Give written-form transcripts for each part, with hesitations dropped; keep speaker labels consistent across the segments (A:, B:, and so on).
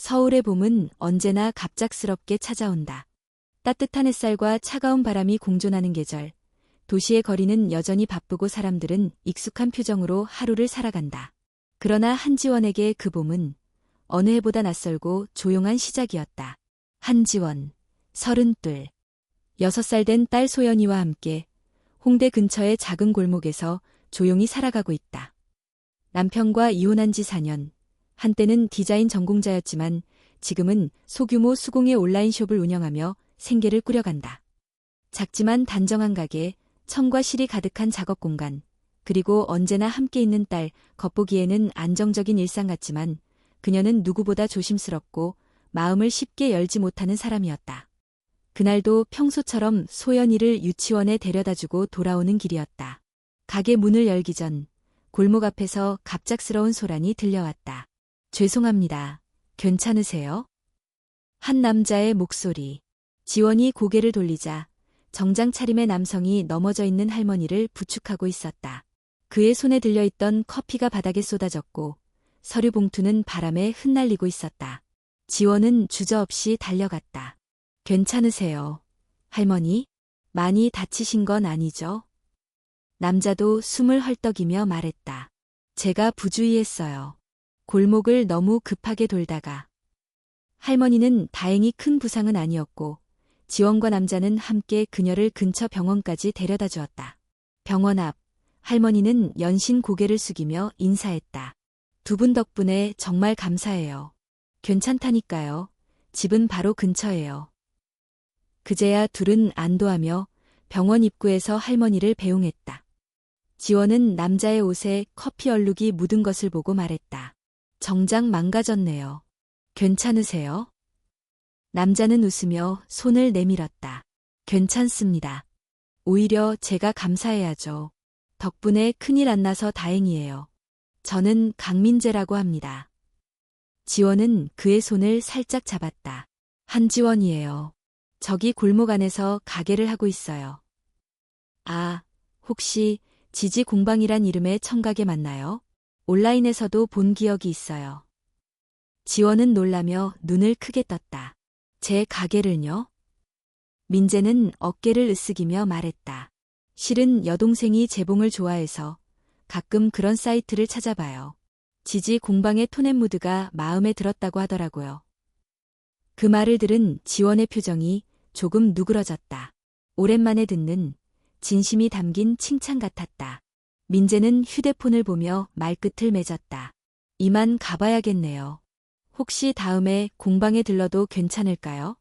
A: 서울의 봄은 언제나 갑작스럽게 찾아온다. 따뜻한 햇살과 차가운 바람이 공존하는 계절. 도시의 거리는 여전히 바쁘고 사람들은 익숙한 표정으로 하루를 살아간다. 그러나 한지원에게 그 봄은 어느 해보다 낯설고 조용한 시작이었다. 한지원, 32. 6살 된 딸 소연이와 함께 홍대 근처의 작은 골목에서 조용히 살아가고 있다. 남편과 이혼한 지 4년. 한때는 디자인 전공자였지만 지금은 소규모 수공예 온라인숍을 운영하며 생계를 꾸려간다. 작지만 단정한 가게, 천과 실이 가득한 작업 공간, 그리고 언제나 함께 있는 딸, 겉보기에는 안정적인 일상 같지만 그녀는 누구보다 조심스럽고 마음을 쉽게 열지 못하는 사람이었다. 그날도 평소처럼 소연이를 유치원에 데려다주고 돌아오는 길이었다. 가게 문을 열기 전 골목 앞에서 갑작스러운 소란이 들려왔다. 죄송합니다. 괜찮으세요? 한 남자의 목소리. 지원이 고개를 돌리자 정장 차림의 남성이 넘어져 있는 할머니를 부축하고 있었다. 그의 손에 들려있던 커피가 바닥에 쏟아졌고 서류 봉투는 바람에 흩날리고 있었다. 지원은 주저없이 달려갔다. 괜찮으세요, 할머니? 많이 다치신 건 아니죠? 남자도 숨을 헐떡이며 말했다. 제가 부주의했어요. 골목을 너무 급하게 돌다가. 할머니는 다행히 큰 부상은 아니었고 지원과 남자는 함께 그녀를 근처 병원까지 데려다 주었다. 병원 앞, 할머니는 연신 고개를 숙이며 인사했다. 두 분 덕분에 정말 감사해요. 괜찮다니까요. 집은 바로 근처예요. 그제야 둘은 안도하며 병원 입구에서 할머니를 배웅했다. 지원은 남자의 옷에 커피 얼룩이 묻은 것을 보고 말했다. 정장 망가졌네요. 괜찮으세요? 남자는 웃으며 손을 내밀었다. 괜찮습니다. 오히려 제가 감사해야죠. 덕분에 큰일 안 나서 다행이에요. 저는 강민재라고 합니다. 지원은 그의 손을 살짝 잡았다. 한지원이에요. 저기 골목 안에서 가게를 하고 있어요. 아, 혹시 지지 공방이란 이름의 청가게 맞나요? 온라인에서도 본 기억이 있어요. 지원은 놀라며 눈을 크게 떴다. 제 가게를요? 민재는 어깨를 으쓱이며 말했다. 실은 여동생이 재봉을 좋아해서 가끔 그런 사이트를 찾아봐요. 지지 공방의 톤앤무드가 마음에 들었다고 하더라고요. 그 말을 들은 지원의 표정이 조금 누그러졌다. 오랜만에 듣는 진심이 담긴 칭찬 같았다. 민재는 휴대폰을 보며 말끝을 맺었다. 이만 가봐야겠네요. 혹시 다음에 공방에 들러도 괜찮을까요?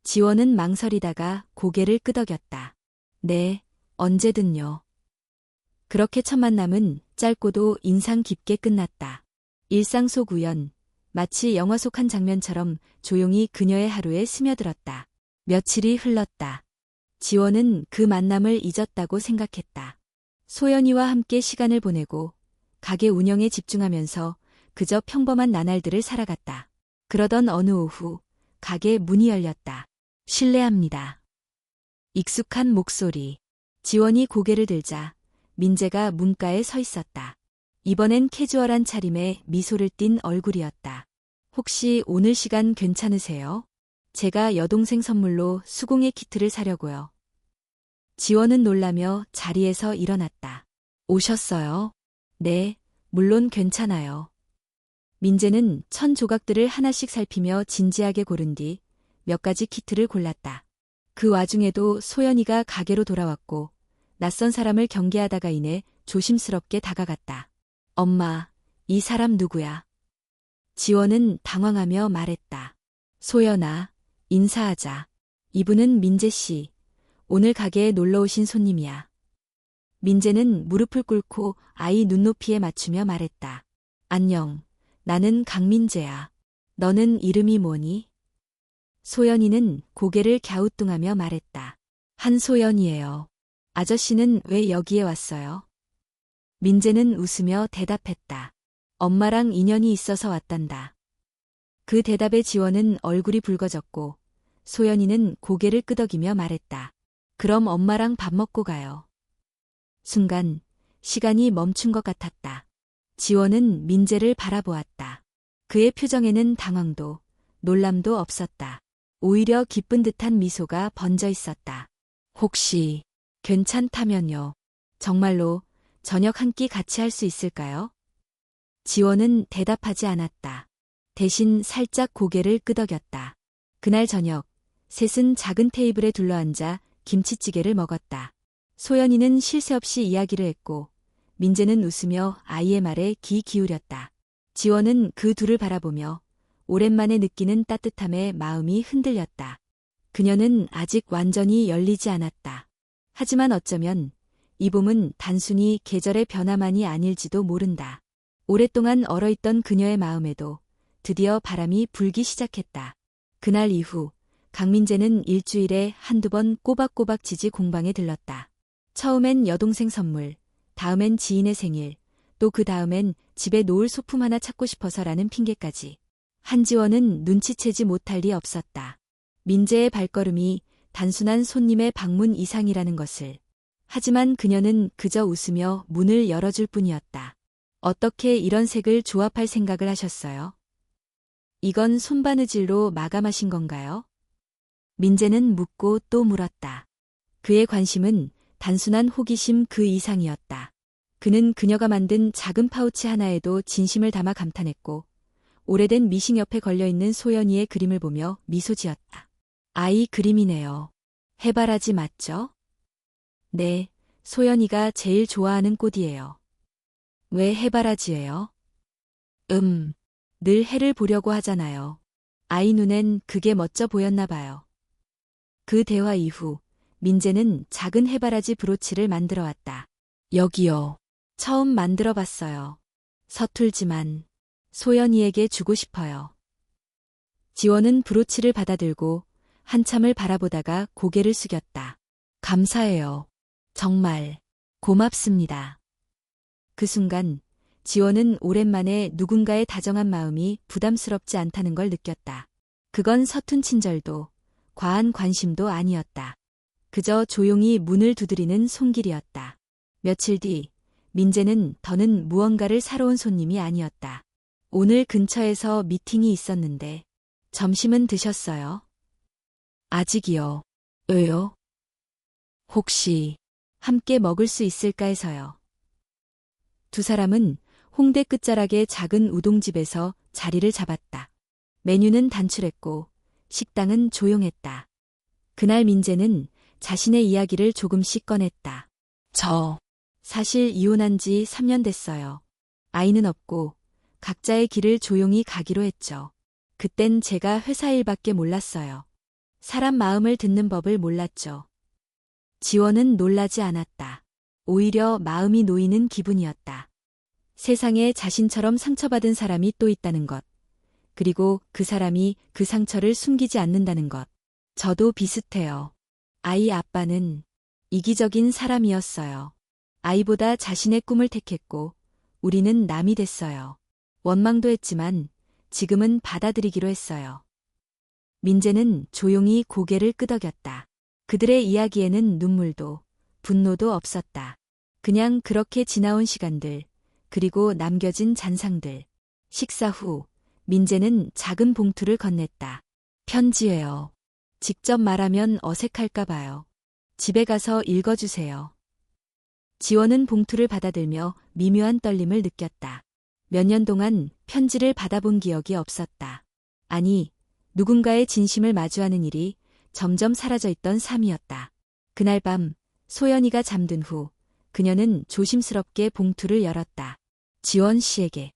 A: 지원은 망설이다가 고개를 끄덕였다. 네, 언제든요. 그렇게 첫 만남은 짧고도 인상 깊게 끝났다. 일상 속 우연, 마치 영화 속 한 장면처럼 조용히 그녀의 하루에 스며들었다. 며칠이 흘렀다. 지원은 그 만남을 잊었다고 생각했다. 소연이와 함께 시간을 보내고 가게 운영에 집중하면서 그저 평범한 나날들을 살아갔다. 그러던 어느 오후 가게 문이 열렸다. 실례합니다. 익숙한 목소리. 지원이 고개를 들자 민재가 문가에 서 있었다. 이번엔 캐주얼한 차림에 미소를 띤 얼굴이었다. 혹시 오늘 시간 괜찮으세요? 제가 여동생 선물로 수공예 키트를 사려고요. 지원은 놀라며 자리에서 일어났다. 오셨어요? 네, 물론 괜찮아요. 민재는 천 조각들을 하나씩 살피며 진지하게 고른 뒤 몇 가지 키트를 골랐다. 그 와중에도 소연이가 가게로 돌아왔고 낯선 사람을 경계하다가 이내 조심스럽게 다가갔다. 엄마, 이 사람 누구야? 지원은 당황하며 말했다. 소연아, 인사하자. 이분은 민재 씨. 오늘 가게에 놀러 오신 손님이야. 민재는 무릎을 꿇고 아이 눈높이에 맞추며 말했다. 안녕, 나는 강민재야. 너는 이름이 뭐니? 소연이는 고개를 갸우뚱하며 말했다. 한소연이에요. 아저씨는 왜 여기에 왔어요? 민재는 웃으며 대답했다. 엄마랑 인연이 있어서 왔단다. 그 대답에 지원은 얼굴이 붉어졌고 소연이는 고개를 끄덕이며 말했다. 그럼 엄마랑 밥 먹고 가요. 순간 시간이 멈춘 것 같았다. 지원은 민재를 바라보았다. 그의 표정에는 당황도, 놀람도 없었다. 오히려 기쁜 듯한 미소가 번져 있었다. 혹시 괜찮다면요. 정말로 저녁 한 끼 같이 할 수 있을까요? 지원은 대답하지 않았다. 대신 살짝 고개를 끄덕였다. 그날 저녁, 셋은 작은 테이블에 둘러앉아 김치찌개를 먹었다. 소연이는 쉴 새 없이 이야기를 했고, 민재는 웃으며 아이의 말에 귀 기울였다. 지원은 그 둘을 바라보며 오랜만에 느끼는 따뜻함에 마음이 흔들렸다. 그녀는 아직 완전히 열리지 않았다. 하지만 어쩌면 이 봄은 단순히 계절의 변화만이 아닐지도 모른다. 오랫동안 얼어있던 그녀의 마음에도 드디어 바람이 불기 시작했다. 그날 이후 강민재는 일주일에 한두 번 꼬박꼬박 지지 공방에 들렀다. 처음엔 여동생 선물, 다음엔 지인의 생일, 또 그 다음엔 집에 놓을 소품 하나 찾고 싶어서라는 핑계까지. 한지원은 눈치채지 못할 리 없었다. 민재의 발걸음이 단순한 손님의 방문 이상이라는 것을. 하지만 그녀는 그저 웃으며 문을 열어줄 뿐이었다. 어떻게 이런 색을 조합할 생각을 하셨어요? 이건 손바느질로 마감하신 건가요? 민재는 묻고 또 물었다. 그의 관심은 단순한 호기심 그 이상이었다. 그는 그녀가 만든 작은 파우치 하나에도 진심을 담아 감탄했고, 오래된 미싱 옆에 걸려있는 소연이의 그림을 보며 미소 지었다. 아이 그림이네요. 해바라지 맞죠? 네, 소연이가 제일 좋아하는 꽃이에요. 왜 해바라지예요? 늘 해를 보려고 하잖아요. 아이 눈엔 그게 멋져 보였나 봐요. 그 대화 이후 민재는 작은 해바라지 브로치를 만들어 왔다. 여기요. 처음 만들어 봤어요. 서툴지만 소연이에게 주고 싶어요. 지원은 브로치를 받아들고 한참을 바라보다가 고개를 숙였다. 감사해요. 정말 고맙습니다. 그 순간 지원은 오랜만에 누군가의 다정한 마음이 부담스럽지 않다는 걸 느꼈다. 그건 서툰 친절도 과한 관심도 아니었다. 그저 조용히 문을 두드리는 손길이었다. 며칠 뒤 민재는 더는 무언가를 사러 온 손님이 아니었다. 오늘 근처에서 미팅이 있었는데 점심은 드셨어요? 아직이요. 왜요? 혹시 함께 먹을 수 있을까 해서요. 두 사람은 홍대 끝자락의 작은 우동집에서 자리를 잡았다. 메뉴는 단출했고 식당은 조용했다. 그날 민재는 자신의 이야기를 조금씩 꺼냈다. 저 사실 이혼한 지 3년 됐어요. 아이는 없고 각자의 길을 조용히 가기로 했죠. 그땐 제가 회사 일밖에 몰랐어요. 사람 마음을 듣는 법을 몰랐죠. 지원은 놀라지 않았다. 오히려 마음이 놓이는 기분이었다. 세상에 자신처럼 상처받은 사람이 또 있다는 것. 그리고 그 사람이 그 상처를 숨기지 않는다는 것. 저도 비슷해요. 아이 아빠는 이기적인 사람이었어요. 아이보다 자신의 꿈을 택했고 우리는 남이 됐어요. 원망도 했지만 지금은 받아들이기로 했어요. 민재는 조용히 고개를 끄덕였다. 그들의 이야기에는 눈물도 분노도 없었다. 그냥 그렇게 지나온 시간들, 그리고 남겨진 잔상들. 식사 후 민재는 작은 봉투를 건넸다. 편지예요. 직접 말하면 어색할까 봐요. 집에 가서 읽어주세요. 지원은 봉투를 받아들며 미묘한 떨림을 느꼈다. 몇 년 동안 편지를 받아본 기억이 없었다. 아니, 누군가의 진심을 마주하는 일이 점점 사라져 있던 삶이었다. 그날 밤 소연이가 잠든 후 그녀는 조심스럽게 봉투를 열었다. 지원 씨에게.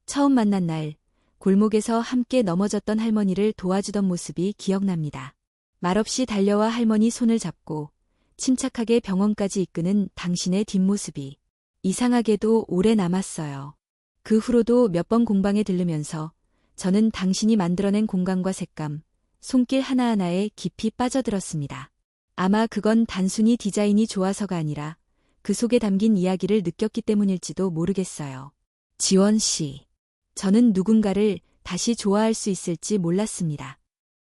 A: 처음 만난 날 골목에서 함께 넘어졌던 할머니를 도와주던 모습이 기억납니다. 말없이 달려와 할머니 손을 잡고 침착하게 병원까지 이끄는 당신의 뒷모습이 이상하게도 오래 남았어요. 그 후로도 몇 번 공방에 들르면서 저는 당신이 만들어낸 공간과 색감, 손길 하나하나에 깊이 빠져들었습니다. 아마 그건 단순히 디자인이 좋아서가 아니라 그 속에 담긴 이야기를 느꼈기 때문일지도 모르겠어요. 지원 씨, 저는 누군가를 다시 좋아할 수 있을지 몰랐습니다.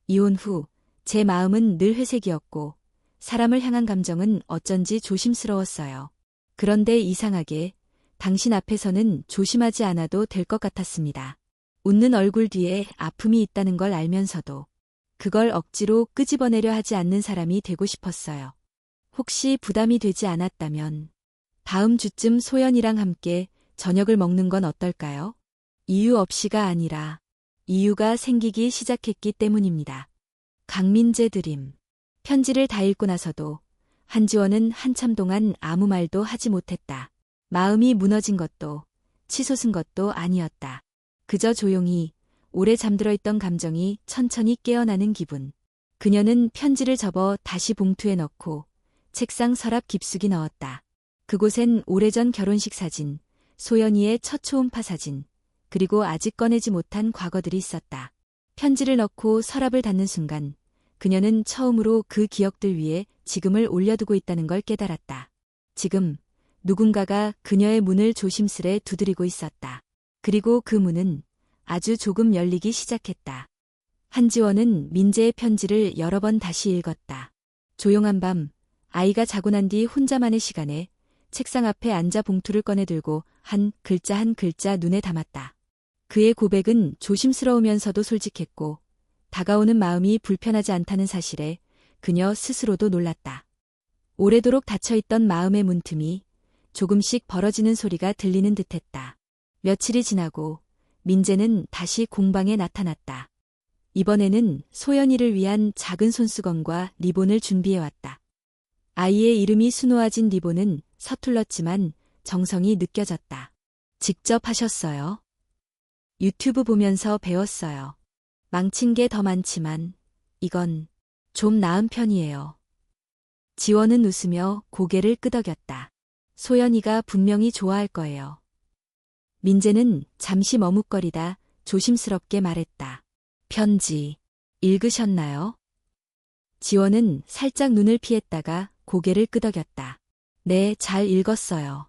A: 이혼 후 제 마음은 늘 회색이었고 사람을 향한 감정은 어쩐지 조심스러웠어요. 그런데 이상하게 당신 앞에서는 조심하지 않아도 될 것 같았습니다. 웃는 얼굴 뒤에 아픔이 있다는 걸 알면서도 그걸 억지로 끄집어내려 하지 않는 사람이 되고 싶었어요. 혹시 부담이 되지 않았다면 다음 주쯤 소연이랑 함께 저녁을 먹는 건 어떨까요? 이유 없이가 아니라 이유가 생기기 시작했기 때문입니다. 강민재 드림. 편지를 다 읽고 나서도 한지원은 한참 동안 아무 말도 하지 못했다. 마음이 무너진 것도 치솟은 것도 아니었다. 그저 조용히 오래 잠들어 있던 감정이 천천히 깨어나는 기분. 그녀는 편지를 접어 다시 봉투에 넣고 책상 서랍 깊숙이 넣었다. 그곳엔 오래전 결혼식 사진, 소연이의 첫 초음파 사진, 그리고 아직 꺼내지 못한 과거들이 있었다. 편지를 넣고 서랍을 닫는 순간 그녀는 처음으로 그 기억들 위에 지금을 올려두고 있다는 걸 깨달았다. 지금 누군가가 그녀의 문을 조심스레 두드리고 있었다. 그리고 그 문은 아주 조금 열리기 시작했다. 한지원은 민재의 편지를 여러 번 다시 읽었다. 조용한 밤, 아이가 자고 난 뒤 혼자만의 시간에 책상 앞에 앉아 봉투를 꺼내 들고 한 글자 한 글자 눈에 담았다. 그의 고백은 조심스러우면서도 솔직했고 다가오는 마음이 불편하지 않다는 사실에 그녀 스스로도 놀랐다. 오래도록 닫혀있던 마음의 문틈이 조금씩 벌어지는 소리가 들리는 듯했다. 며칠이 지나고 민재는 다시 공방에 나타났다. 이번에는 소연이를 위한 작은 손수건과 리본을 준비해왔다. 아이의 이름이 수놓아진 리본은 서툴렀지만 정성이 느껴졌다. 직접 하셨어요? 유튜브 보면서 배웠어요. 망친 게 더 많지만 이건 좀 나은 편이에요. 지원은 웃으며 고개를 끄덕였다. 소연이가 분명히 좋아할 거예요. 민재는 잠시 머뭇거리다 조심스럽게 말했다. 편지 읽으셨나요? 지원은 살짝 눈을 피했다가 고개를 끄덕였다. 네, 잘 읽었어요.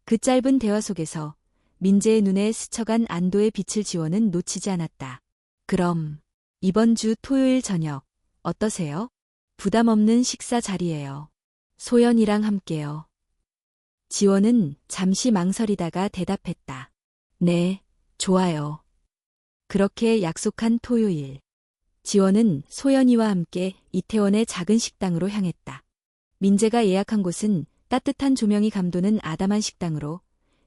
A: 그 짧은 대화 속에서 민재의 눈에 스쳐간 안도의 빛을 지원은 놓치지 않았다. 그럼 이번 주 토요일 저녁 어떠세요? 부담 없는 식사 자리예요. 소연이랑 함께요. 지원은 잠시 망설이다가 대답했다. 네, 좋아요. 그렇게 약속한 토요일. 지원은 소연이와 함께 이태원의 작은 식당으로 향했다. 민재가 예약한 곳은 따뜻한 조명이 감도는 아담한 식당으로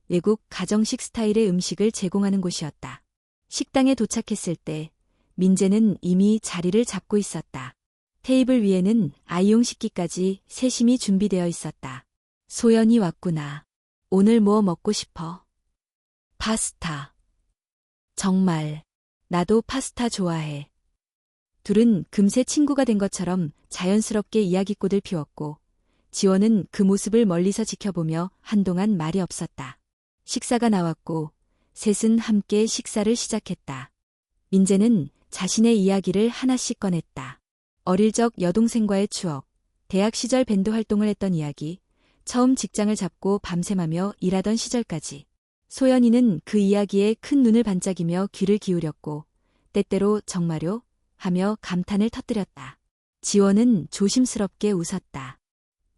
A: 외국 가정식 스타일의 음식을 제공하는 곳이었다. 식당에 도착했을 때 민재는 이미 자리를 잡고 있었다. 테이블 위에는 아이용 식기까지 세심히 준비되어 있었다. 소연이 왔구나. 오늘 뭐 먹고 싶어? 파스타. 정말 나도 파스타 좋아해. 둘은 금세 친구가 된 것처럼 자연스럽게 이야기꽃을 피웠고 지원은 그 모습을 멀리서 지켜보며 한동안 말이 없었다. 식사가 나왔고 셋은 함께 식사를 시작했다. 민재는 자신의 이야기를 하나씩 꺼냈다. 어릴 적 여동생과의 추억, 대학 시절 밴드 활동을 했던 이야기, 처음 직장을 잡고 밤샘하며 일하던 시절까지. 소연이는 그 이야기에 큰 눈을 반짝이며 귀를 기울였고 때때로 정말요? 하며 감탄을 터뜨렸다. 지원은 조심스럽게 웃었다.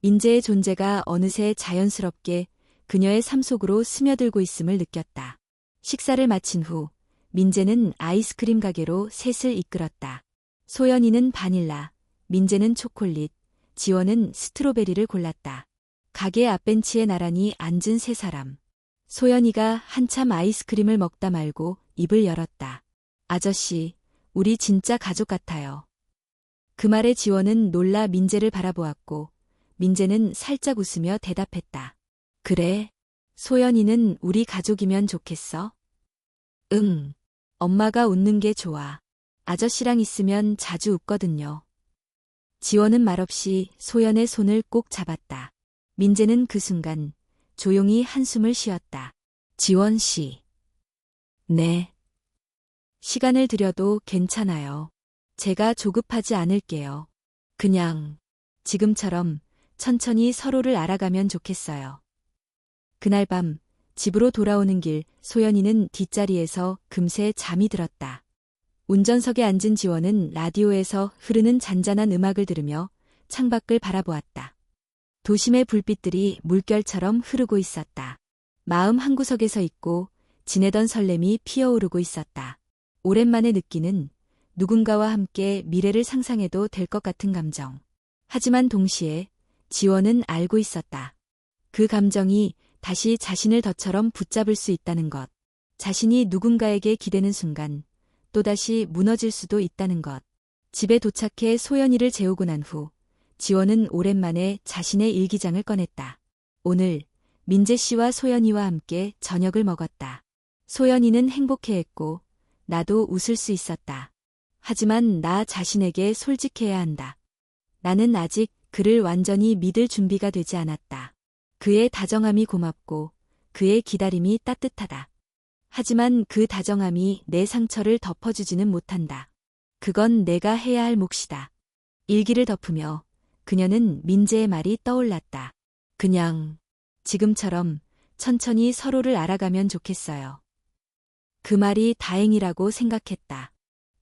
A: 민재의 존재가 어느새 자연스럽게 그녀의 삶 속으로 스며들고 있음을 느꼈다. 식사를 마친 후 민재는 아이스크림 가게로 셋을 이끌었다. 소연이는 바닐라, 민재는 초콜릿, 지원은 스트로베리를 골랐다. 가게 앞벤치에 나란히 앉은 세 사람. 소연이가 한참 아이스크림을 먹다 말고 입을 열었다. 아저씨, 우리 진짜 가족 같아요. 그 말에 지원은 놀라 민재를 바라보았고 민재는 살짝 웃으며 대답했다. 그래? 소연이는 우리 가족이면 좋겠어? 응. 엄마가 웃는 게 좋아. 아저씨랑 있으면 자주 웃거든요. 지원은 말없이 소연의 손을 꼭 잡았다. 민재는 그 순간 조용히 한숨을 쉬었다. 지원 씨. 네. 시간을 들여도 괜찮아요. 제가 조급하지 않을게요. 그냥 지금처럼 천천히 서로를 알아가면 좋겠어요. 그날 밤 집으로 돌아오는 길 소연이는 뒷자리에서 금세 잠이 들었다. 운전석에 앉은 지원은 라디오에서 흐르는 잔잔한 음악을 들으며 창밖을 바라보았다. 도심의 불빛들이 물결처럼 흐르고 있었다. 마음 한구석에서 있고 지내던 설렘이 피어오르고 있었다. 오랜만에 느끼는 누군가와 함께 미래를 상상해도 될 것 같은 감정. 하지만 동시에 지원은 알고 있었다. 그 감정이 다시 자신을 덧처럼 붙잡을 수 있다는 것. 자신이 누군가에게 기대는 순간 또다시 무너질 수도 있다는 것. 집에 도착해 소연이를 재우고 난 후 지원은 오랜만에 자신의 일기장을 꺼냈다. 오늘 민재 씨와 소연이와 함께 저녁을 먹었다. 소연이는 행복해했고 나도 웃을 수 있었다. 하지만 나 자신에게 솔직해야 한다. 나는 아직 그를 완전히 믿을 준비가 되지 않았다. 그의 다정함이 고맙고 그의 기다림이 따뜻하다. 하지만 그 다정함이 내 상처를 덮어주지는 못한다. 그건 내가 해야 할 몫이다. 일기를 덮으며 그녀는 민재의 말이 떠올랐다. 그냥 지금처럼 천천히 서로를 알아가면 좋겠어요. 그 말이 다행이라고 생각했다.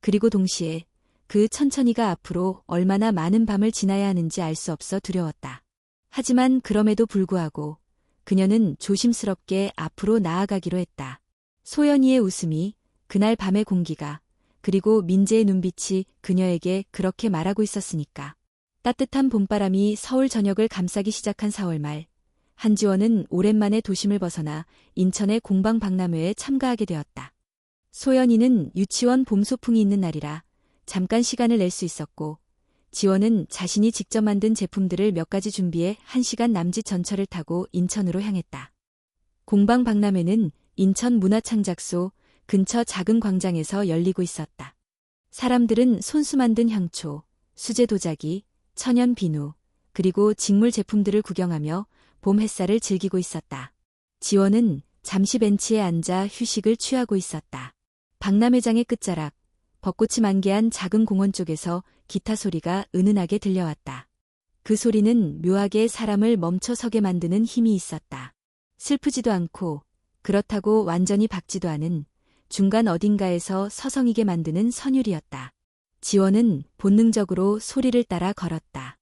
A: 그리고 동시에 그 천천히가 앞으로 얼마나 많은 밤을 지나야 하는지 알 수 없어 두려웠다. 하지만 그럼에도 불구하고 그녀는 조심스럽게 앞으로 나아가기로 했다. 소연이의 웃음이, 그날 밤의 공기가, 그리고 민재의 눈빛이 그녀에게 그렇게 말하고 있었으니까. 따뜻한 봄바람이 서울 전역을 감싸기 시작한 4월 말, 한지원은 오랜만에 도심을 벗어나 인천의 공방박람회에 참가하게 되었다. 소연이는 유치원 봄 소풍이 있는 날이라 잠깐 시간을 낼 수 있었고, 지원은 자신이 직접 만든 제품들을 몇 가지 준비해 1시간 남짓 전철을 타고 인천으로 향했다. 공방박람회는 인천 문화창작소 근처 작은 광장에서 열리고 있었다. 사람들은 손수 만든 향초, 수제 도자기, 천연 비누, 그리고 직물 제품들을 구경하며 봄 햇살을 즐기고 있었다. 지원은 잠시 벤치에 앉아 휴식을 취하고 있었다. 박람회장의 끝자락, 벚꽃이 만개한 작은 공원 쪽에서 기타 소리가 은은하게 들려왔다. 그 소리는 묘하게 사람을 멈춰서게 만드는 힘이 있었다. 슬프지도 않고 그렇다고 완전히 밝지도 않은 중간 어딘가에서 서성이게 만드는 선율이었다. 지원은 본능적으로 소리를 따라 걸었다.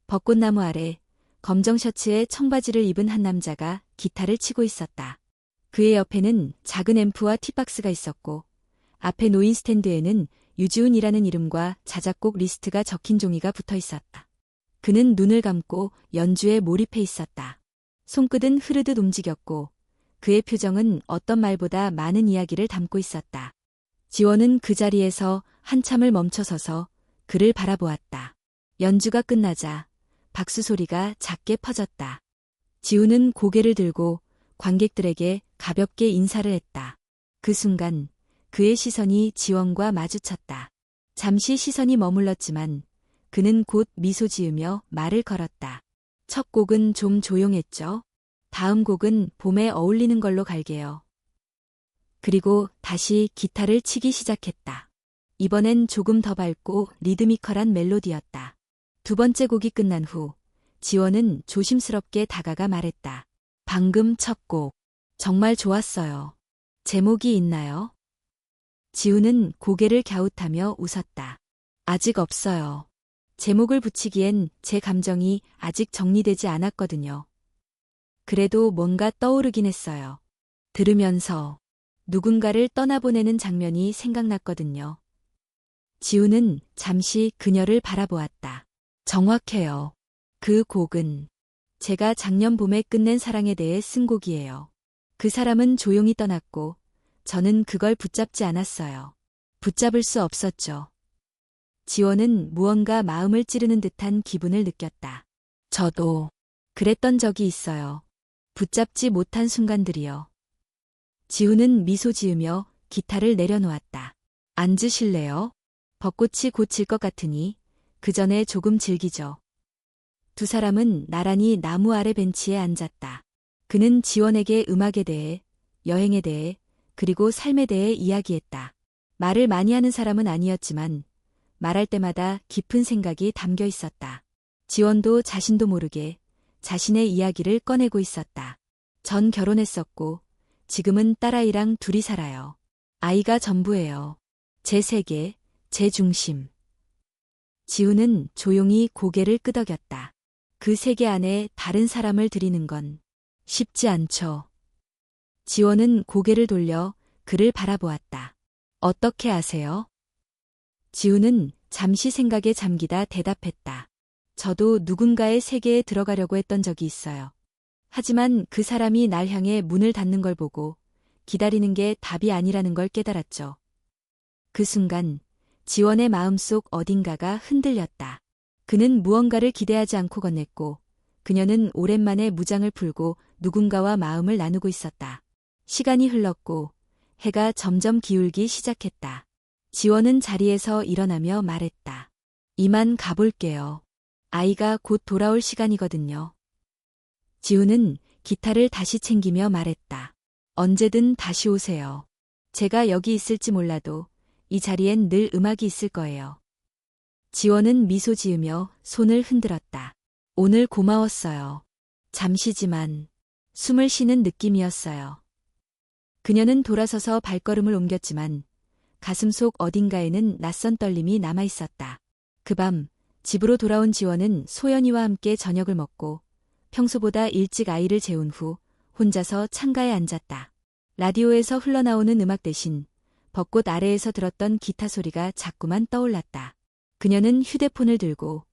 A: 벚꽃나무 아래 검정 셔츠에 청바지를 입은 한 남자가 기타를 치고 있었다. 그의 옆에는 작은 앰프와 티박스가 있었고 앞에 놓인 스탠드에는 유지훈이라는 이름과 자작곡 리스트가 적힌 종이가 붙어 있었다. 그는 눈을 감고 연주에 몰입해 있었다. 손끝은 흐르듯 움직였고 그의 표정은 어떤 말보다 많은 이야기를 담고 있었다. 지원은 그 자리에서 한참을 멈춰서서 그를 바라보았다. 연주가 끝나자 박수 소리가 작게 퍼졌다. 지훈은 고개를 들고 관객들에게 가볍게 인사를 했다. 그 순간 그의 시선이 지원과 마주쳤다. 잠시 시선이 머물렀지만 그는 곧 미소 지으며 말을 걸었다. 첫 곡은 좀 조용했죠? 다음 곡은 봄에 어울리는 걸로 갈게요. 그리고 다시 기타를 치기 시작했다. 이번엔 조금 더 밝고 리드미컬한 멜로디였다. 두 번째 곡이 끝난 후 지원은 조심스럽게 다가가 말했다. 방금 첫 곡 정말 좋았어요. 제목이 있나요? 지훈은 고개를 갸웃하며 웃었다. 아직 없어요. 제목을 붙이기엔 제 감정이 아직 정리되지 않았거든요. 그래도 뭔가 떠오르긴 했어요. 들으면서 누군가를 떠나보내는 장면이 생각났거든요. 지훈은 잠시 그녀를 바라보았다. 정확해요. 그 곡은 제가 작년 봄에 끝낸 사랑에 대해 쓴 곡이에요. 그 사람은 조용히 떠났고 저는 그걸 붙잡지 않았어요. 붙잡을 수 없었죠. 지원은 무언가 마음을 찌르는 듯한 기분을 느꼈다. 저도 그랬던 적이 있어요. 붙잡지 못한 순간들이요. 지훈은 미소 지으며 기타를 내려놓았다. 앉으실래요? 벚꽃이 곧 질 것 같으니 그 전에 조금 즐기죠. 두 사람은 나란히 나무 아래 벤치에 앉았다. 그는 지원에게 음악에 대해, 여행에 대해, 그리고 삶에 대해 이야기했다. 말을 많이 하는 사람은 아니었지만 말할 때마다 깊은 생각이 담겨 있었다. 지원도 자신도 모르게 자신의 이야기를 꺼내고 있었다. 전 결혼했었고 지금은 딸아이랑 둘이 살아요. 아이가 전부예요. 제 세계, 제 중심. 지훈은 조용히 고개를 끄덕였다. 그 세계 안에 다른 사람을 들이는 건 쉽지 않죠. 지원은 고개를 돌려 그를 바라보았다. 어떻게 아세요? 지우는 잠시 생각에 잠기다 대답했다. 저도 누군가의 세계에 들어가려고 했던 적이 있어요. 하지만 그 사람이 날 향해 문을 닫는 걸 보고 기다리는 게 답이 아니라는 걸 깨달았죠. 그 순간 지원의 마음속 어딘가가 흔들렸다. 그는 무언가를 기대하지 않고 건넸고 그녀는 오랜만에 무장을 풀고 누군가와 마음을 나누고 있었다. 시간이 흘렀고 해가 점점 기울기 시작했다. 지원은 자리에서 일어나며 말했다. 이만 가볼게요. 아이가 곧 돌아올 시간이거든요. 지우는 기타를 다시 챙기며 말했다. 언제든 다시 오세요. 제가 여기 있을지 몰라도 이 자리엔 늘 음악이 있을 거예요. 지원은 미소 지으며 손을 흔들었다. 오늘 고마웠어요. 잠시지만 숨을 쉬는 느낌이었어요. 그녀는 돌아서서 발걸음을 옮겼지만 가슴속 어딘가에는 낯선 떨림이 남아있었다. 그 밤 집으로 돌아온 지원은 소연이와 함께 저녁을 먹고 평소보다 일찍 아이를 재운 후 혼자서 창가에 앉았다. 라디오에서 흘러나오는 음악 대신 벚꽃 아래에서 들었던 기타 소리가 자꾸만 떠올랐다. 그녀는 휴대폰을 들고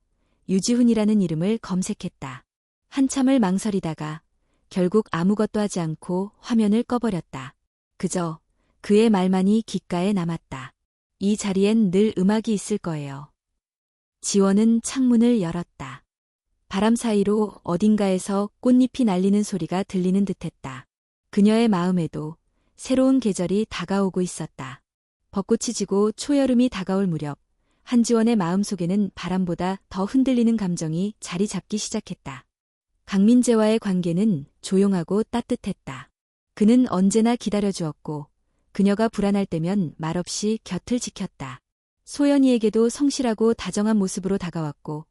A: 유지훈이라는 이름을 검색했다. 한참을 망설이다가 결국 아무것도 하지 않고 화면을 꺼버렸다. 그저 그의 말만이 귓가에 남았다. 이 자리엔 늘 음악이 있을 거예요. 지원은 창문을 열었다. 바람 사이로 어딘가에서 꽃잎이 날리는 소리가 들리는 듯했다. 그녀의 마음에도 새로운 계절이 다가오고 있었다. 벚꽃이 지고 초여름이 다가올 무렵 한지원의 마음속에는 바람보다 더 흔들리는 감정이 자리 잡기 시작했다. 강민재와의 관계는 조용하고 따뜻했다. 그는 언제나 기다려주었고 그녀가 불안할 때면 말없이 곁을 지켰다. 소연이에게도 성실하고 다정한 모습으로 다가왔고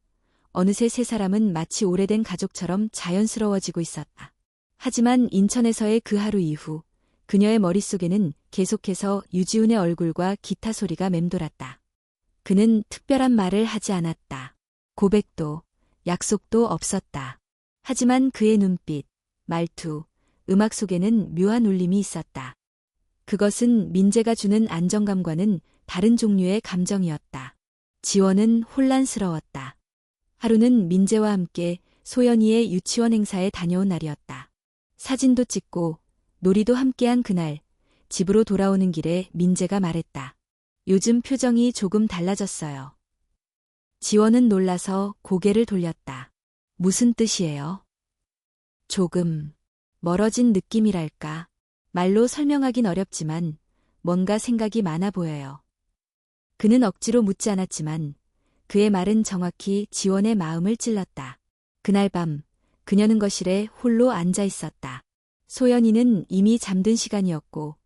A: 어느새 세 사람은 마치 오래된 가족처럼 자연스러워지고 있었다. 하지만 인천에서의 그 하루 이후 그녀의 머릿속에는 계속해서 유지훈의 얼굴과 기타 소리가 맴돌았다. 그는 특별한 말을 하지 않았다. 고백도 약속도 없었다. 하지만 그의 눈빛, 말투, 음악 속에는 묘한 울림이 있었다. 그것은 민재가 주는 안정감과는 다른 종류의 감정이었다. 지원은 혼란스러웠다. 하루는 민재와 함께 소연이의 유치원 행사에 다녀온 날이었다. 사진도 찍고 놀이도 함께한 그날, 집으로 돌아오는 길에 민재가 말했다. 요즘 표정이 조금 달라졌어요. 지원은 놀라서 고개를 돌렸다. 무슨 뜻이에요? 조금 멀어진 느낌이랄까. 말로 설명하긴 어렵지만 뭔가 생각이 많아 보여요. 그는 억지로 묻지 않았지만 그의 말은 정확히 지원의 마음을 찔렀다. 그날 밤 그녀는 거실에 홀로 앉아 있었다. 소연이는 이미 잠든 시간이었고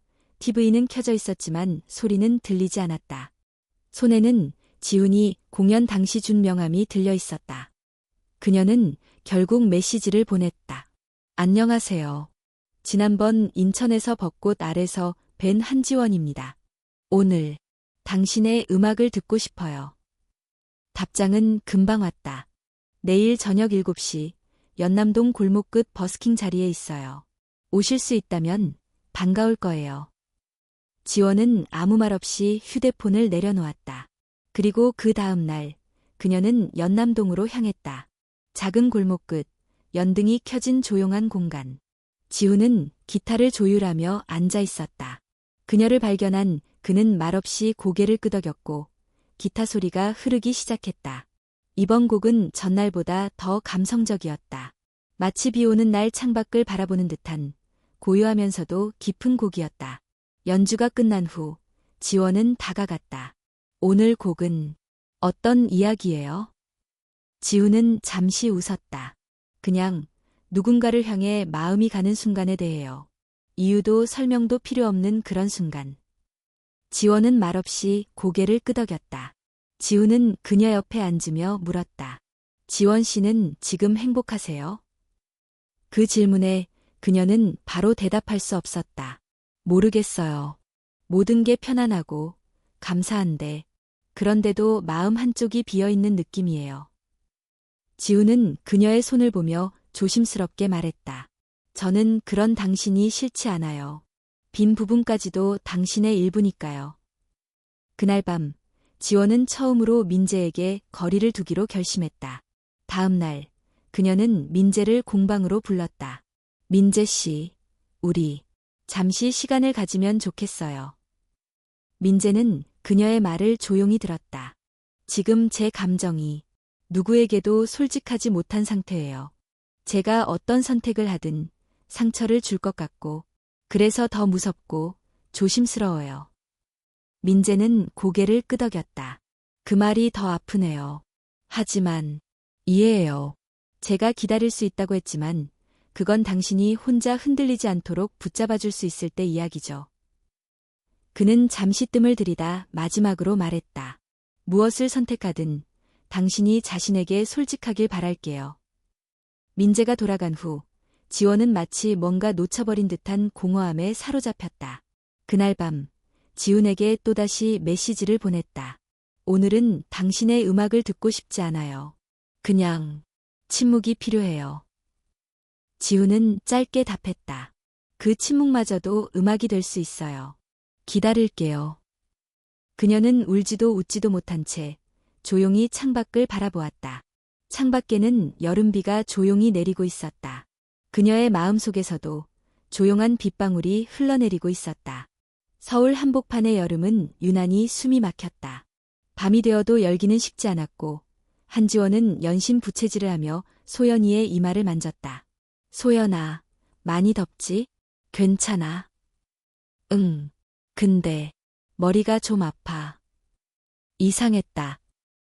A: TV는 켜져 있었지만 소리는 들리지 않았다. 손에는 지훈이 공연 당시 준 명함이 들려 있었다. 그녀는 결국 메시지를 보냈다. 안녕하세요. 지난번 인천에서 벚꽃 아래서 뵌 한지원입니다. 오늘 당신의 음악을 듣고 싶어요. 답장은 금방 왔다. 내일 저녁 7시 연남동 골목 끝 버스킹 자리에 있어요. 오실 수 있다면 반가울 거예요. 지원은 아무 말 없이 휴대폰을 내려놓았다. 그리고 그 다음 날 그녀는 연남동으로 향했다. 작은 골목 끝 연등이 켜진 조용한 공간. 지훈은 기타를 조율하며 앉아 있었다. 그녀를 발견한 그는 말없이 고개를 끄덕였고 기타 소리가 흐르기 시작했다. 이번 곡은 전날보다 더 감성적이었다. 마치 비 오는 날 창밖을 바라보는 듯한 고요하면서도 깊은 곡이었다. 연주가 끝난 후 지원은 다가갔다. 오늘 곡은 어떤 이야기예요? 지훈은 잠시 웃었다. 그냥 누군가를 향해 마음이 가는 순간에 대해요. 이유도 설명도 필요 없는 그런 순간. 지원은 말없이 고개를 끄덕였다. 지훈은 그녀 옆에 앉으며 물었다. 지원 씨는 지금 행복하세요? 그 질문에 그녀는 바로 대답할 수 없었다. 모르겠어요. 모든 게 편안하고 감사한데 그런데도 마음 한쪽이 비어있는 느낌이에요. 지훈은 그녀의 손을 보며 조심스럽게 말했다. 저는 그런 당신이 싫지 않아요. 빈 부분까지도 당신의 일부니까요. 그날 밤, 지원은 처음으로 민재에게 거리를 두기로 결심했다. 다음 날, 그녀는 민재를 공방으로 불렀다. 민재 씨, 우리 잠시 시간을 가지면 좋겠어요. 민재는 그녀의 말을 조용히 들었다. 지금 제 감정이 누구에게도 솔직하지 못한 상태예요. 제가 어떤 선택을 하든 상처를 줄 것 같고, 그래서 더 무섭고 조심스러워요. 민재는 고개를 끄덕였다. 그 말이 더 아프네요. 하지만, 이해해요. 제가 기다릴 수 있다고 했지만, 그건 당신이 혼자 흔들리지 않도록 붙잡아줄 수 있을 때 이야기죠. 그는 잠시 뜸을 들이다 마지막으로 말했다. 무엇을 선택하든 당신이 자신에게 솔직하길 바랄게요. 민재가 돌아간 후 지원은 마치 뭔가 놓쳐버린 듯한 공허함에 사로잡혔다. 그날 밤 지훈에게 또다시 메시지를 보냈다. 오늘은 당신의 음악을 듣고 싶지 않아요. 그냥 침묵이 필요해요. 지훈은 짧게 답했다. 그 침묵마저도 음악이 될 수 있어요. 기다릴게요. 그녀는 울지도 웃지도 못한 채 조용히 창밖을 바라보았다. 창밖에는 여름비가 조용히 내리고 있었다. 그녀의 마음속에서도 조용한 빗방울이 흘러내리고 있었다. 서울 한복판의 여름은 유난히 숨이 막혔다. 밤이 되어도 열기는 식지 않았고 한지원은 연신 부채질을 하며 소연이의 이마를 만졌다. 소연아, 많이 덥지? 괜찮아. 응. 근데 머리가 좀 아파. 이상했다.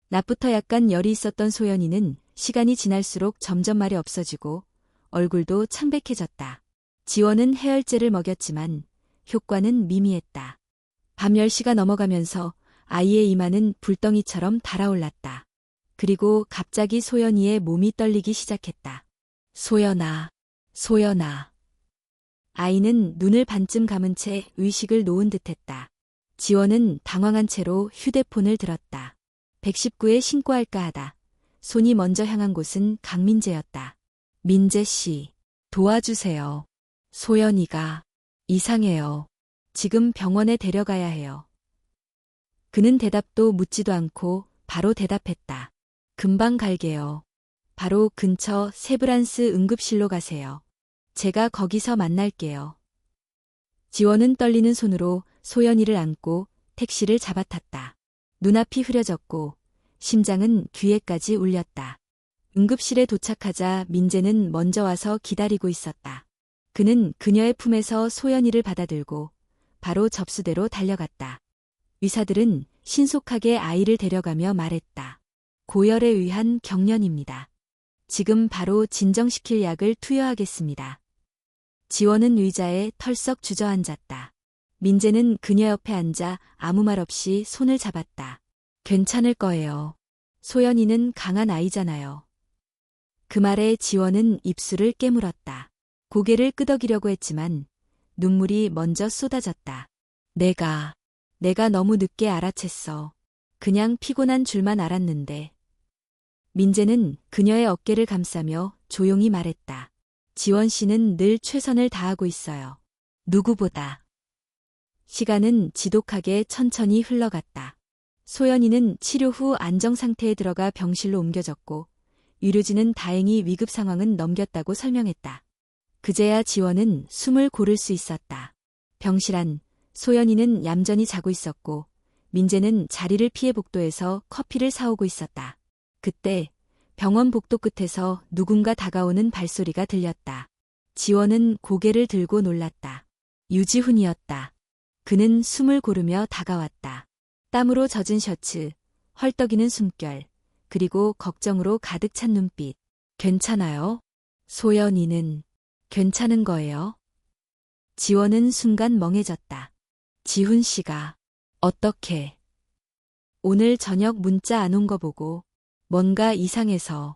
A: 낮부터 약간 열이 있었던 소연이는 시간이 지날수록 점점 말이 없어지고 얼굴도 창백해졌다. 지원은 해열제를 먹였지만 효과는 미미했다. 밤 10시가 넘어가면서 아이의 이마는 불덩이처럼 달아올랐다. 그리고 갑자기 소연이의 몸이 떨리기 시작했다. 소연아, 소연아. 아이는 눈을 반쯤 감은 채 의식을 놓은 듯했다. 지원은 당황한 채로 휴대폰을 들었다. 119에 신고할까 하다. 손이 먼저 향한 곳은 강민재였다. 민재 씨, 도와주세요. 소연이가 이상해요. 지금 병원에 데려가야 해요. 그는 대답도 묻지도 않고 바로 대답했다. 금방 갈게요. 바로 근처 세브란스 응급실로 가세요. 제가 거기서 만날게요. 지원은 떨리는 손으로 소연이를 안고 택시를 잡아탔다. 눈앞이 흐려졌고 심장은 귀에까지 울렸다. 응급실에 도착하자 민재는 먼저 와서 기다리고 있었다. 그는 그녀의 품에서 소연이를 받아들고 바로 접수대로 달려갔다. 의사들은 신속하게 아이를 데려가며 말했다. 고열에 의한 경련입니다. 지금 바로 진정시킬 약을 투여하겠습니다. 지원은 의자에 털썩 주저앉았다. 민재는 그녀 옆에 앉아 아무 말 없이 손을 잡았다. 괜찮을 거예요. 소연이는 강한 아이잖아요. 그 말에 지원은 입술을 깨물었다. 고개를 끄덕이려고 했지만 눈물이 먼저 쏟아졌다. 내가 너무 늦게 알아챘어. 그냥 피곤한 줄만 알았는데. 민재는 그녀의 어깨를 감싸며 조용히 말했다. 지원 씨는 늘 최선을 다하고 있어요. 누구보다. 시간은 지독하게 천천히 흘러갔다. 소연이는 치료 후 안정 상태에 들어가 병실로 옮겨졌고 의료진은 다행히 위급 상황은 넘겼다고 설명했다. 그제야 지원은 숨을 고를 수 있었다. 병실 안 소연이는 얌전히 자고 있었고 민재는 자리를 피해 복도에서 커피를 사오고 있었다. 그때 병원 복도 끝에서 누군가 다가오는 발소리가 들렸다. 지원은 고개를 들고 놀랐다. 유지훈이었다. 그는 숨을 고르며 다가왔다. 땀으로 젖은 셔츠, 헐떡이는 숨결, 그리고 걱정으로 가득 찬 눈빛. 괜찮아요? 소연이는 괜찮은 거예요? 지원은 순간 멍해졌다. 지훈 씨가 어떻게? 오늘 저녁 문자 안 온 거 보고 뭔가 이상해서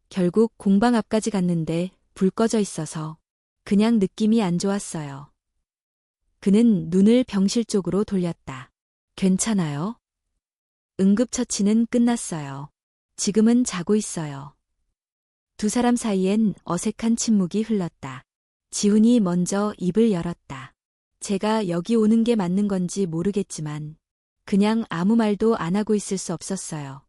A: 결국 공방 앞까지 갔는데 불 꺼져 있어서 그냥 느낌이 안 좋았어요. 그는 눈을 병실 쪽으로 돌렸다. 괜찮아요? 응급처치는 끝났어요. 지금은 자고 있어요. 두 사람 사이엔 어색한 침묵이 흘렀다. 지훈이 먼저 입을 열었다. 제가 여기 오는 게 맞는 건지 모르겠지만 그냥 아무 말도 안 하고 있을 수 없었어요.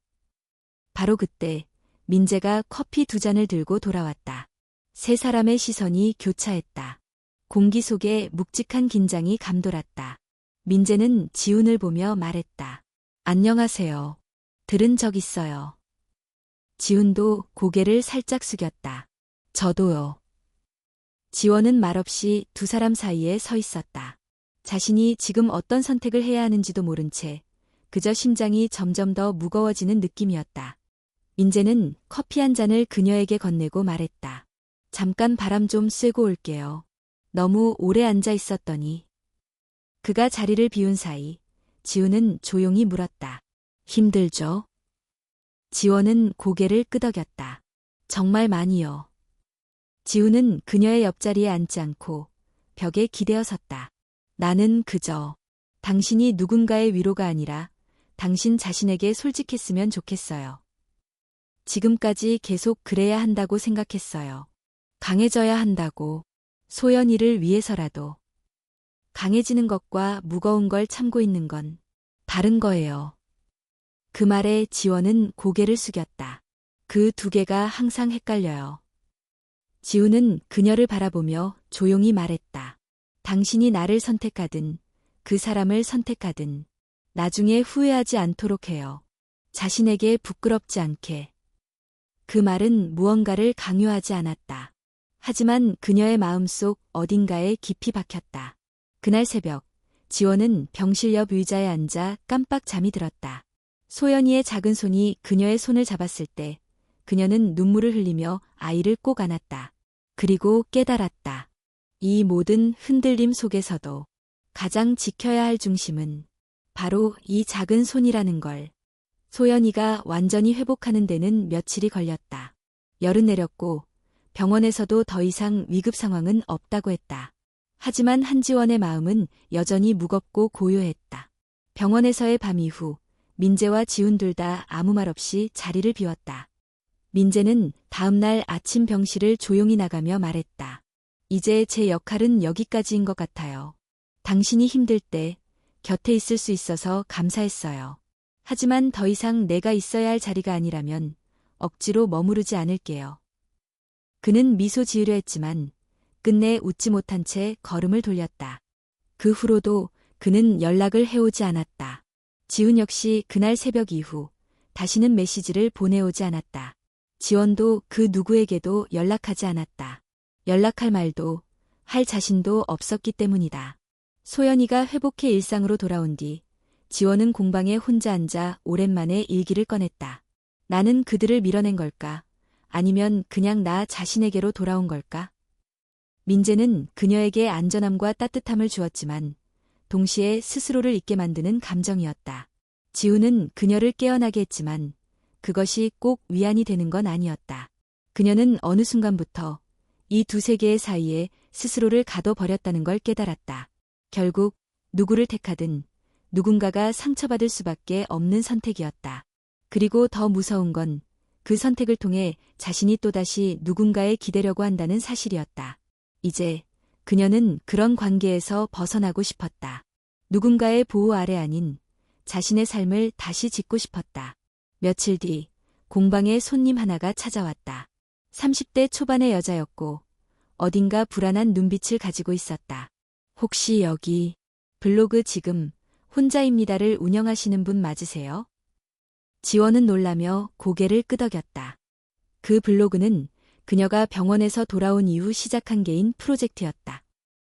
A: 바로 그때 민재가 커피 2잔을 들고 돌아왔다. 세 사람의 시선이 교차했다. 공기 속에 묵직한 긴장이 감돌았다. 민재는 지훈을 보며 말했다. 안녕하세요. 들은 적 있어요. 지훈도 고개를 살짝 숙였다. 저도요. 지원은 말없이 두 사람 사이에 서 있었다. 자신이 지금 어떤 선택을 해야 하는지도 모른 채 그저 심장이 점점 더 무거워지는 느낌이었다. 민재는 커피 한 잔을 그녀에게 건네고 말했다. 잠깐 바람 좀 쐬고 올게요. 너무 오래 앉아 있었더니. 그가 자리를 비운 사이 지훈은 조용히 물었다. 힘들죠? 지원은 고개를 끄덕였다. 정말 많이요. 지훈은 그녀의 옆자리에 앉지 않고 벽에 기대어 섰다. 나는 그저 당신이 누군가의 위로가 아니라 당신 자신에게 솔직했으면 좋겠어요. 지금까지 계속 그래야 한다고 생각했어요. 강해져야 한다고. 소연이를 위해서라도. 강해지는 것과 무거운 걸 참고 있는 건 다른 거예요. 그 말에 지원은 고개를 숙였다. 그 두 개가 항상 헷갈려요. 지훈은 그녀를 바라보며 조용히 말했다. 당신이 나를 선택하든 그 사람을 선택하든 나중에 후회하지 않도록 해요. 자신에게 부끄럽지 않게. 그 말은 무언가를 강요하지 않았다. 하지만 그녀의 마음속 어딘가에 깊이 박혔다. 그날 새벽, 지원은 병실 옆 의자에 앉아 깜빡 잠이 들었다. 소연이의 작은 손이 그녀의 손을 잡았을 때 그녀는 눈물을 흘리며 아이를 꼭 안았다. 그리고 깨달았다. 이 모든 흔들림 속에서도 가장 지켜야 할 중심은 바로 이 작은 손이라는 걸. 소연이가 완전히 회복하는 데는 며칠이 걸렸다. 열은 내렸고 병원에서도 더 이상 위급 상황은 없다고 했다. 하지만 한지원의 마음은 여전히 무겁고 고요했다. 병원에서의 밤 이후 민재와 지훈 둘 다 아무 말 없이 자리를 비웠다. 민재는 다음날 아침 병실을 조용히 나가며 말했다. 이제 제 역할은 여기까지인 것 같아요. 당신이 힘들 때 곁에 있을 수 있어서 감사했어요. 하지만 더 이상 내가 있어야 할 자리가 아니라면 억지로 머무르지 않을게요. 그는 미소 지으려 했지만 끝내 웃지 못한 채 걸음을 돌렸다. 그 후로도 그는 연락을 해오지 않았다. 지훈 역시 그날 새벽 이후 다시는 메시지를 보내오지 않았다. 지원도 그 누구에게도 연락하지 않았다. 연락할 말도 할 자신도 없었기 때문이다. 소연이가 회복해 일상으로 돌아온 뒤 지원은 공방에 혼자 앉아 오랜만에 일기를 꺼냈다. 나는 그들을 밀어낸 걸까? 아니면 그냥 나 자신에게로 돌아온 걸까? 민재는 그녀에게 안전함과 따뜻함을 주었지만 동시에 스스로를 잊게 만드는 감정이었다. 지훈은 그녀를 깨어나게 했지만 그것이 꼭 위안이 되는 건 아니었다. 그녀는 어느 순간부터 이 두 세계의 사이에 스스로를 가둬버렸다는 걸 깨달았다. 결국 누구를 택하든 누군가가 상처받을 수밖에 없는 선택이었다. 그리고 더 무서운 건 그 선택을 통해 자신이 또다시 누군가에 기대려고 한다는 사실이었다. 이제 그녀는 그런 관계에서 벗어나고 싶었다. 누군가의 보호 아래 아닌 자신의 삶을 다시 짓고 싶었다. 며칠 뒤 공방에 손님 하나가 찾아왔다. 30대 초반의 여자였고 어딘가 불안한 눈빛을 가지고 있었다. 혹시 여기 블로그 지금 혼자입니다를 운영하시는 분 맞으세요? 지원은 놀라며 고개를 끄덕였다. 그 블로그는 그녀가 병원에서 돌아온 이후 시작한 개인 프로젝트였다.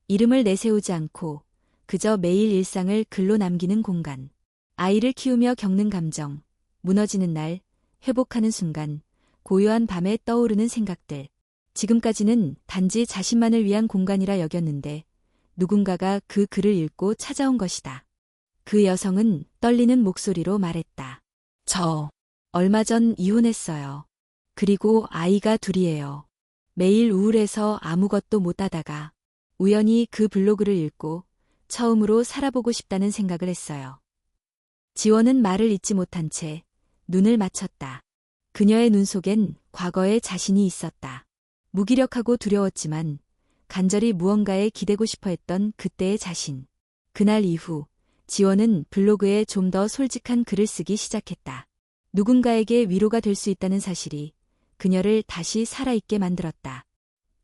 A: 이름을 내세우지 않고 그저 매일 일상을 글로 남기는 공간. 아이를 키우며 겪는 감정, 무너지는 날, 회복하는 순간, 고요한 밤에 떠오르는 생각들. 지금까지는 단지 자신만을 위한 공간이라 여겼는데 누군가가 그 글을 읽고 찾아온 것이다. 그 여성은 떨리는 목소리로 말했다. 저 얼마 전 이혼했어요. 그리고 아이가 둘이에요. 매일 우울해서 아무것도 못하다가 우연히 그 블로그를 읽고 처음으로 살아보고 싶다는 생각을 했어요. 지원은 말을 잇지 못한 채 눈을 맞췄다. 그녀의 눈 속엔 과거의 자신이 있었다. 무기력하고 두려웠지만 간절히 무언가에 기대고 싶어 했던 그때의 자신. 그날 이후 지원은 블로그에 좀 더 솔직한 글을 쓰기 시작했다. 누군가에게 위로가 될 수 있다는 사실이 그녀를 다시 살아있게 만들었다.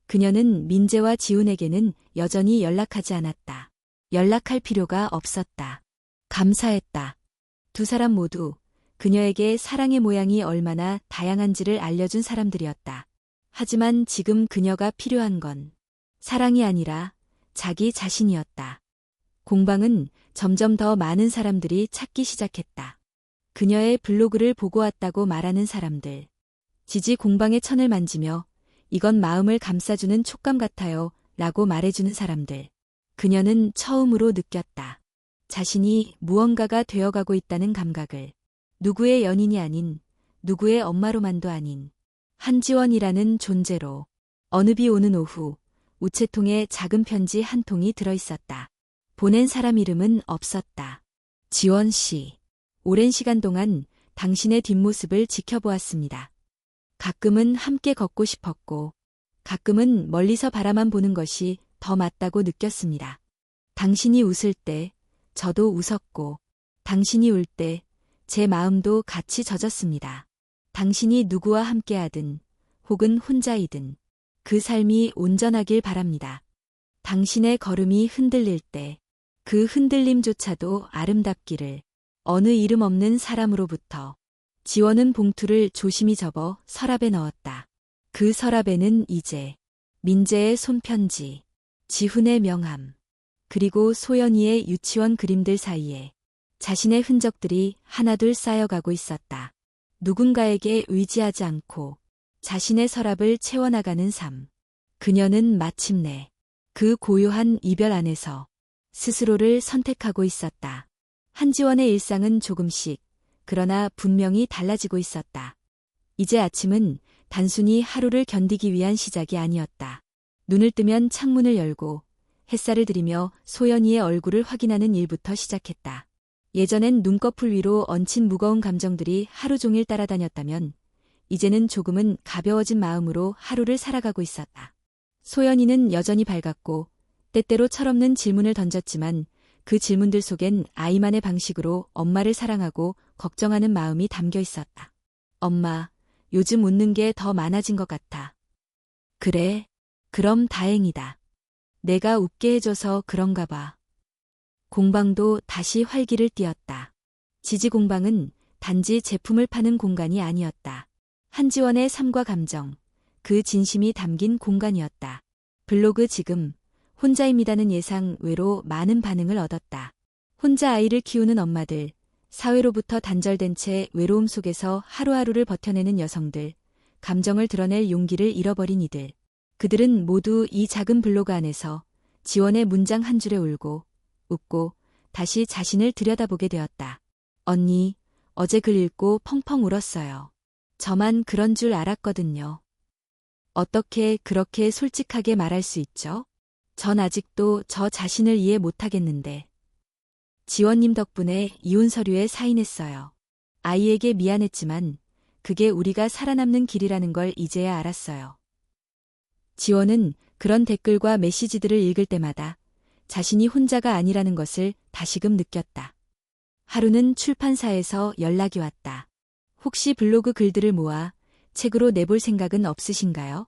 A: 그녀는 민재와 지훈에게는 여전히 연락하지 않았다. 연락할 필요가 없었다. 감사했다. 두 사람 모두 그녀에게 사랑의 모양이 얼마나 다양한지를 알려준 사람들이었다. 하지만 지금 그녀가 필요한 건 사랑이 아니라 자기 자신이었다. 공방은 점점 더 많은 사람들이 찾기 시작했다. 그녀의 블로그를 보고 왔다고 말하는 사람들. 지지 공방의 천을 만지며 이건 마음을 감싸주는 촉감 같아요 라고 말해주는 사람들. 그녀는 처음으로 느꼈다. 자신이 무언가가 되어가고 있다는 감각을. 누구의 연인이 아닌, 누구의 엄마로만도 아닌 한지원이라는 존재로. 어느 비 오는 오후 우체통에 작은 편지 한 통이 들어있었다. 보낸 사람 이름은 없었다. 지원 씨. 오랜 시간 동안 당신의 뒷모습을 지켜보았습니다. 가끔은 함께 걷고 싶었고, 가끔은 멀리서 바라만 보는 것이 더 맞다고 느꼈습니다. 당신이 웃을 때 저도 웃었고, 당신이 울 때 제 마음도 같이 젖었습니다. 당신이 누구와 함께하든 혹은 혼자이든 그 삶이 온전하길 바랍니다. 당신의 걸음이 흔들릴 때 그 흔들림조차도 아름답기를. 어느 이름 없는 사람으로부터. 지원은 봉투를 조심히 접어 서랍에 넣었다. 그 서랍에는 이제 민재의 손편지, 지훈의 명함, 그리고 소연이의 유치원 그림들 사이에 자신의 흔적들이 하나둘 쌓여가고 있었다. 누군가에게 의지하지 않고 자신의 서랍을 채워나가는 삶. 그녀는 마침내 그 고요한 이별 안에서 스스로를 선택하고 있었다. 한지원의 일상은 조금씩, 그러나 분명히 달라지고 있었다. 이제 아침은 단순히 하루를 견디기 위한 시작이 아니었다. 눈을 뜨면 창문을 열고 햇살을 들이며 소연이의 얼굴을 확인하는 일부터 시작했다. 예전엔 눈꺼풀 위로 얹힌 무거운 감정들이 하루 종일 따라다녔다면 이제는 조금은 가벼워진 마음으로 하루를 살아가고 있었다. 소연이는 여전히 밝았고 때때로 철없는 질문을 던졌지만 그 질문들 속엔 아이만의 방식으로 엄마를 사랑하고 걱정하는 마음이 담겨 있었다. 엄마, 요즘 웃는 게 더 많아진 것 같아. 그래? 그럼 다행이다. 내가 웃게 해줘서 그런가 봐. 공방도 다시 활기를 띠었다. 지지 공방은 단지 제품을 파는 공간이 아니었다. 한지원의 삶과 감정, 그 진심이 담긴 공간이었다. 블로그 지금 혼자입니다는 예상 외로 많은 반응을 얻었다. 혼자 아이를 키우는 엄마들, 사회로부터 단절된 채 외로움 속에서 하루하루를 버텨내는 여성들, 감정을 드러낼 용기를 잃어버린 이들. 그들은 모두 이 작은 블로그 안에서 지원의 문장 한 줄에 울고, 웃고, 다시 자신을 들여다보게 되었다. 언니, 어제 글 읽고 펑펑 울었어요. 저만 그런 줄 알았거든요. 어떻게 그렇게 솔직하게 말할 수 있죠? 전 아직도 저 자신을 이해 못하겠는데. 지원님 덕분에 이혼 서류에 사인했어요. 아이에게 미안했지만 그게 우리가 살아남는 길이라는 걸 이제야 알았어요. 지원은 그런 댓글과 메시지들을 읽을 때마다 자신이 혼자가 아니라는 것을 다시금 느꼈다. 하루는 출판사에서 연락이 왔다. 혹시 블로그 글들을 모아 책으로 내볼 생각은 없으신가요?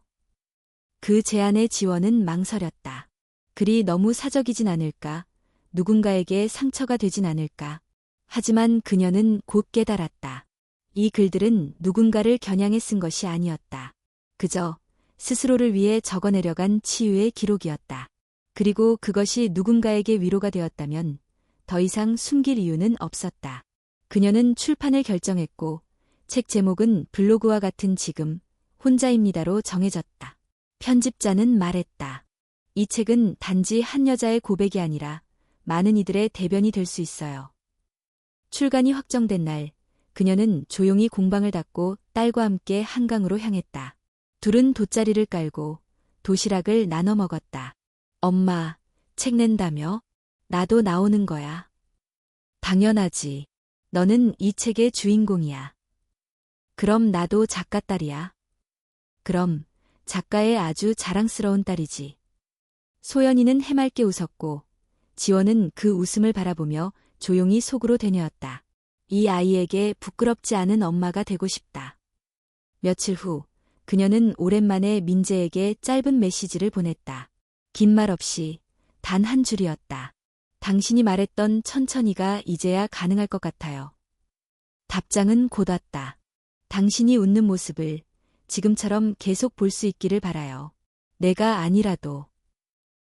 A: 그 제안에 지원은 망설였다. 글이 너무 사적이진 않을까, 누군가에게 상처가 되진 않을까. 하지만 그녀는 곧 깨달았다. 이 글들은 누군가를 겨냥해 쓴 것이 아니었다. 그저 스스로를 위해 적어내려간 치유의 기록이었다. 그리고 그것이 누군가에게 위로가 되었다면 더 이상 숨길 이유는 없었다. 그녀는 출판을 결정했고 책 제목은 블로그와 같은 지금, 혼자입니다로 정해졌다. 편집자는 말했다. 이 책은 단지 한 여자의 고백이 아니라 많은 이들의 대변이 될 수 있어요. 출간이 확정된 날, 그녀는 조용히 공방을 닫고 딸과 함께 한강으로 향했다. 둘은 돗자리를 깔고 도시락을 나눠 먹었다. 엄마, 책 낸다며? 나도 나오는 거야. 당연하지. 너는 이 책의 주인공이야. 그럼 나도 작가 딸이야. 그럼 작가의 아주 자랑스러운 딸이지. 소연이는 해맑게 웃었고 지원은 그 웃음을 바라보며 조용히 속으로 되뇌었다. 이 아이에게 부끄럽지 않은 엄마가 되고 싶다. 며칠 후 그녀는 오랜만에 민재에게 짧은 메시지를 보냈다. 긴 말 없이 단 한 줄이었다. 당신이 말했던 천천히가 이제야 가능할 것 같아요. 답장은 곧 왔다. 당신이 웃는 모습을 지금처럼 계속 볼 수 있기를 바라요. 내가 아니라도.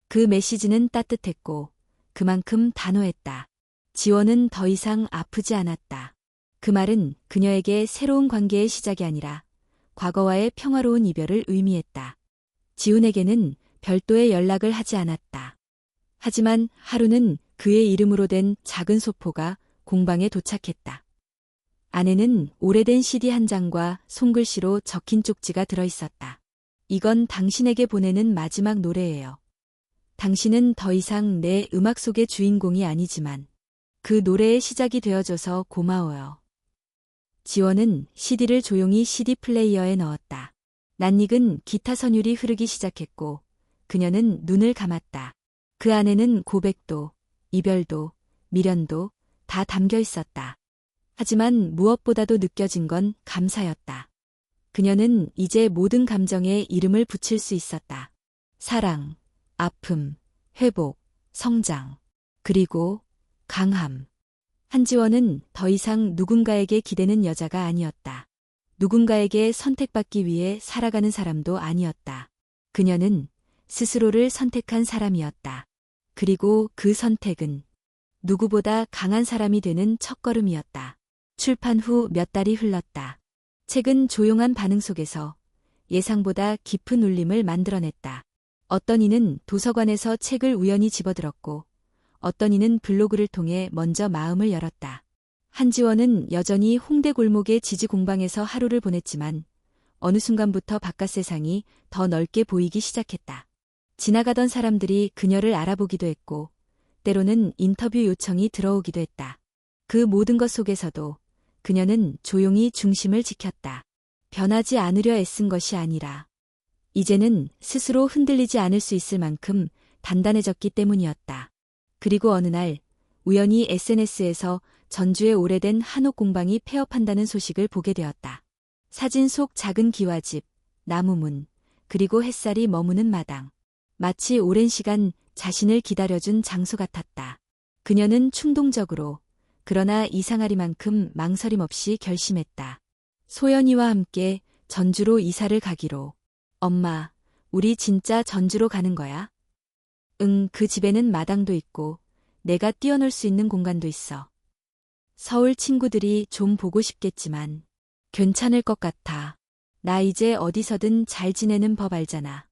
A: 그 메시지는 따뜻했고 그만큼 단호했다. 지원은 더 이상 아프지 않았다. 그 말은 그녀에게 새로운 관계의 시작이 아니라 과거와의 평화로운 이별을 의미했다. 지훈에게는 별도의 연락을 하지 않았다. 하지만 하루는 그의 이름으로 된 작은 소포가 공방에 도착했다. 안에는 오래된 CD 한 장과 손글씨로 적힌 쪽지가 들어있었다. 이건 당신에게 보내는 마지막 노래예요. 당신은 더 이상 내 음악 속의 주인공이 아니지만 그 노래의 시작이 되어줘서 고마워요. 지원은 CD를 조용히 CD 플레이어에 넣었다. 낯익은 기타 선율이 흐르기 시작했고 그녀는 눈을 감았다. 그 안에는 고백도, 이별도, 미련도 다 담겨 있었다. 하지만 무엇보다도 느껴진 건 감사였다. 그녀는 이제 모든 감정에 이름을 붙일 수 있었다. 사랑, 아픔, 회복, 성장, 그리고 강함. 한지원은 더 이상 누군가에게 기대는 여자가 아니었다. 누군가에게 선택받기 위해 살아가는 사람도 아니었다. 그녀는 스스로를 선택한 사람이었다. 그리고 그 선택은 누구보다 강한 사람이 되는 첫걸음이었다. 출판 후 몇 달이 흘렀다. 책은 조용한 반응 속에서 예상보다 깊은 울림을 만들어냈다. 어떤 이는 도서관에서 책을 우연히 집어들었고 어떤 이는 블로그를 통해 먼저 마음을 열었다. 한지원은 여전히 홍대 골목의 지지 공방에서 하루를 보냈지만 어느 순간부터 바깥 세상이 더 넓게 보이기 시작했다. 지나가던 사람들이 그녀를 알아보기도 했고 때로는 인터뷰 요청이 들어오기도 했다. 그 모든 것 속에서도 그녀는 조용히 중심을 지켰다. 변하지 않으려 애쓴 것이 아니라 이제는 스스로 흔들리지 않을 수 있을 만큼 단단해졌기 때문이었다. 그리고 어느 날 우연히 SNS에서 전주의 오래된 한옥 공방이 폐업한다는 소식을 보게 되었다. 사진 속 작은 기와집, 나무문, 그리고 햇살이 머무는 마당. 마치 오랜 시간 자신을 기다려준 장소 같았다. 그녀는 충동적으로 그러나 이상하리만큼 망설임 없이 결심했다. 소연이와 함께 전주로 이사를 가기로. 엄마, 우리 진짜 전주로 가는 거야? 응, 그 집에는 마당도 있고 내가 뛰어놀 수 있는 공간도 있어. 서울 친구들이 좀 보고 싶겠지만 괜찮을 것 같아. 나 이제 어디서든 잘 지내는 법 알잖아.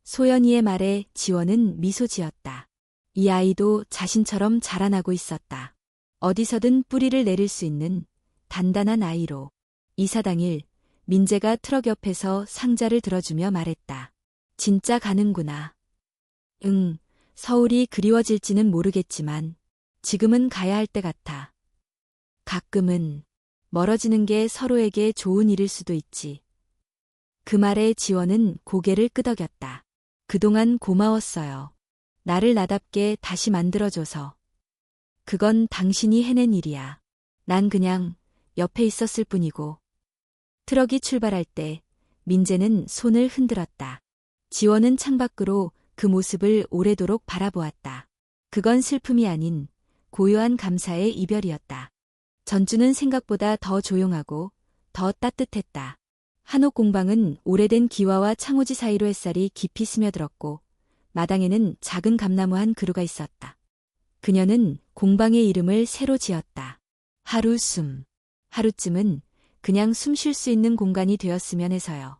A: 소연이의 말에 지원은 미소 지었다. 이 아이도 자신처럼 자라나고 있었다. 어디서든 뿌리를 내릴 수 있는 단단한 아이로. 이사 당일 민재가 트럭 옆에서 상자를 들어주며 말했다. 진짜 가는구나. 응, 서울이 그리워질지는 모르겠지만 지금은 가야 할 때 같아. 가끔은 멀어지는 게 서로에게 좋은 일일 수도 있지. 그 말에 지원은 고개를 끄덕였다. 그동안 고마웠어요. 나를 나답게 다시 만들어줘서. 그건 당신이 해낸 일이야. 난 그냥 옆에 있었을 뿐이고. 트럭이 출발할 때 민재는 손을 흔들었다. 지원은 창밖으로 그 모습을 오래도록 바라보았다. 그건 슬픔이 아닌 고요한 감사의 이별이었다. 전주는 생각보다 더 조용하고 더 따뜻했다. 한옥 공방은 오래된 기와와 창호지 사이로 햇살이 깊이 스며들었고 마당에는 작은 감나무 한 그루가 있었다. 그녀는 공방의 이름을 새로 지었다. 하루숨. 하루쯤은 그냥 숨 쉴 수 있는 공간이 되었으면 해서요.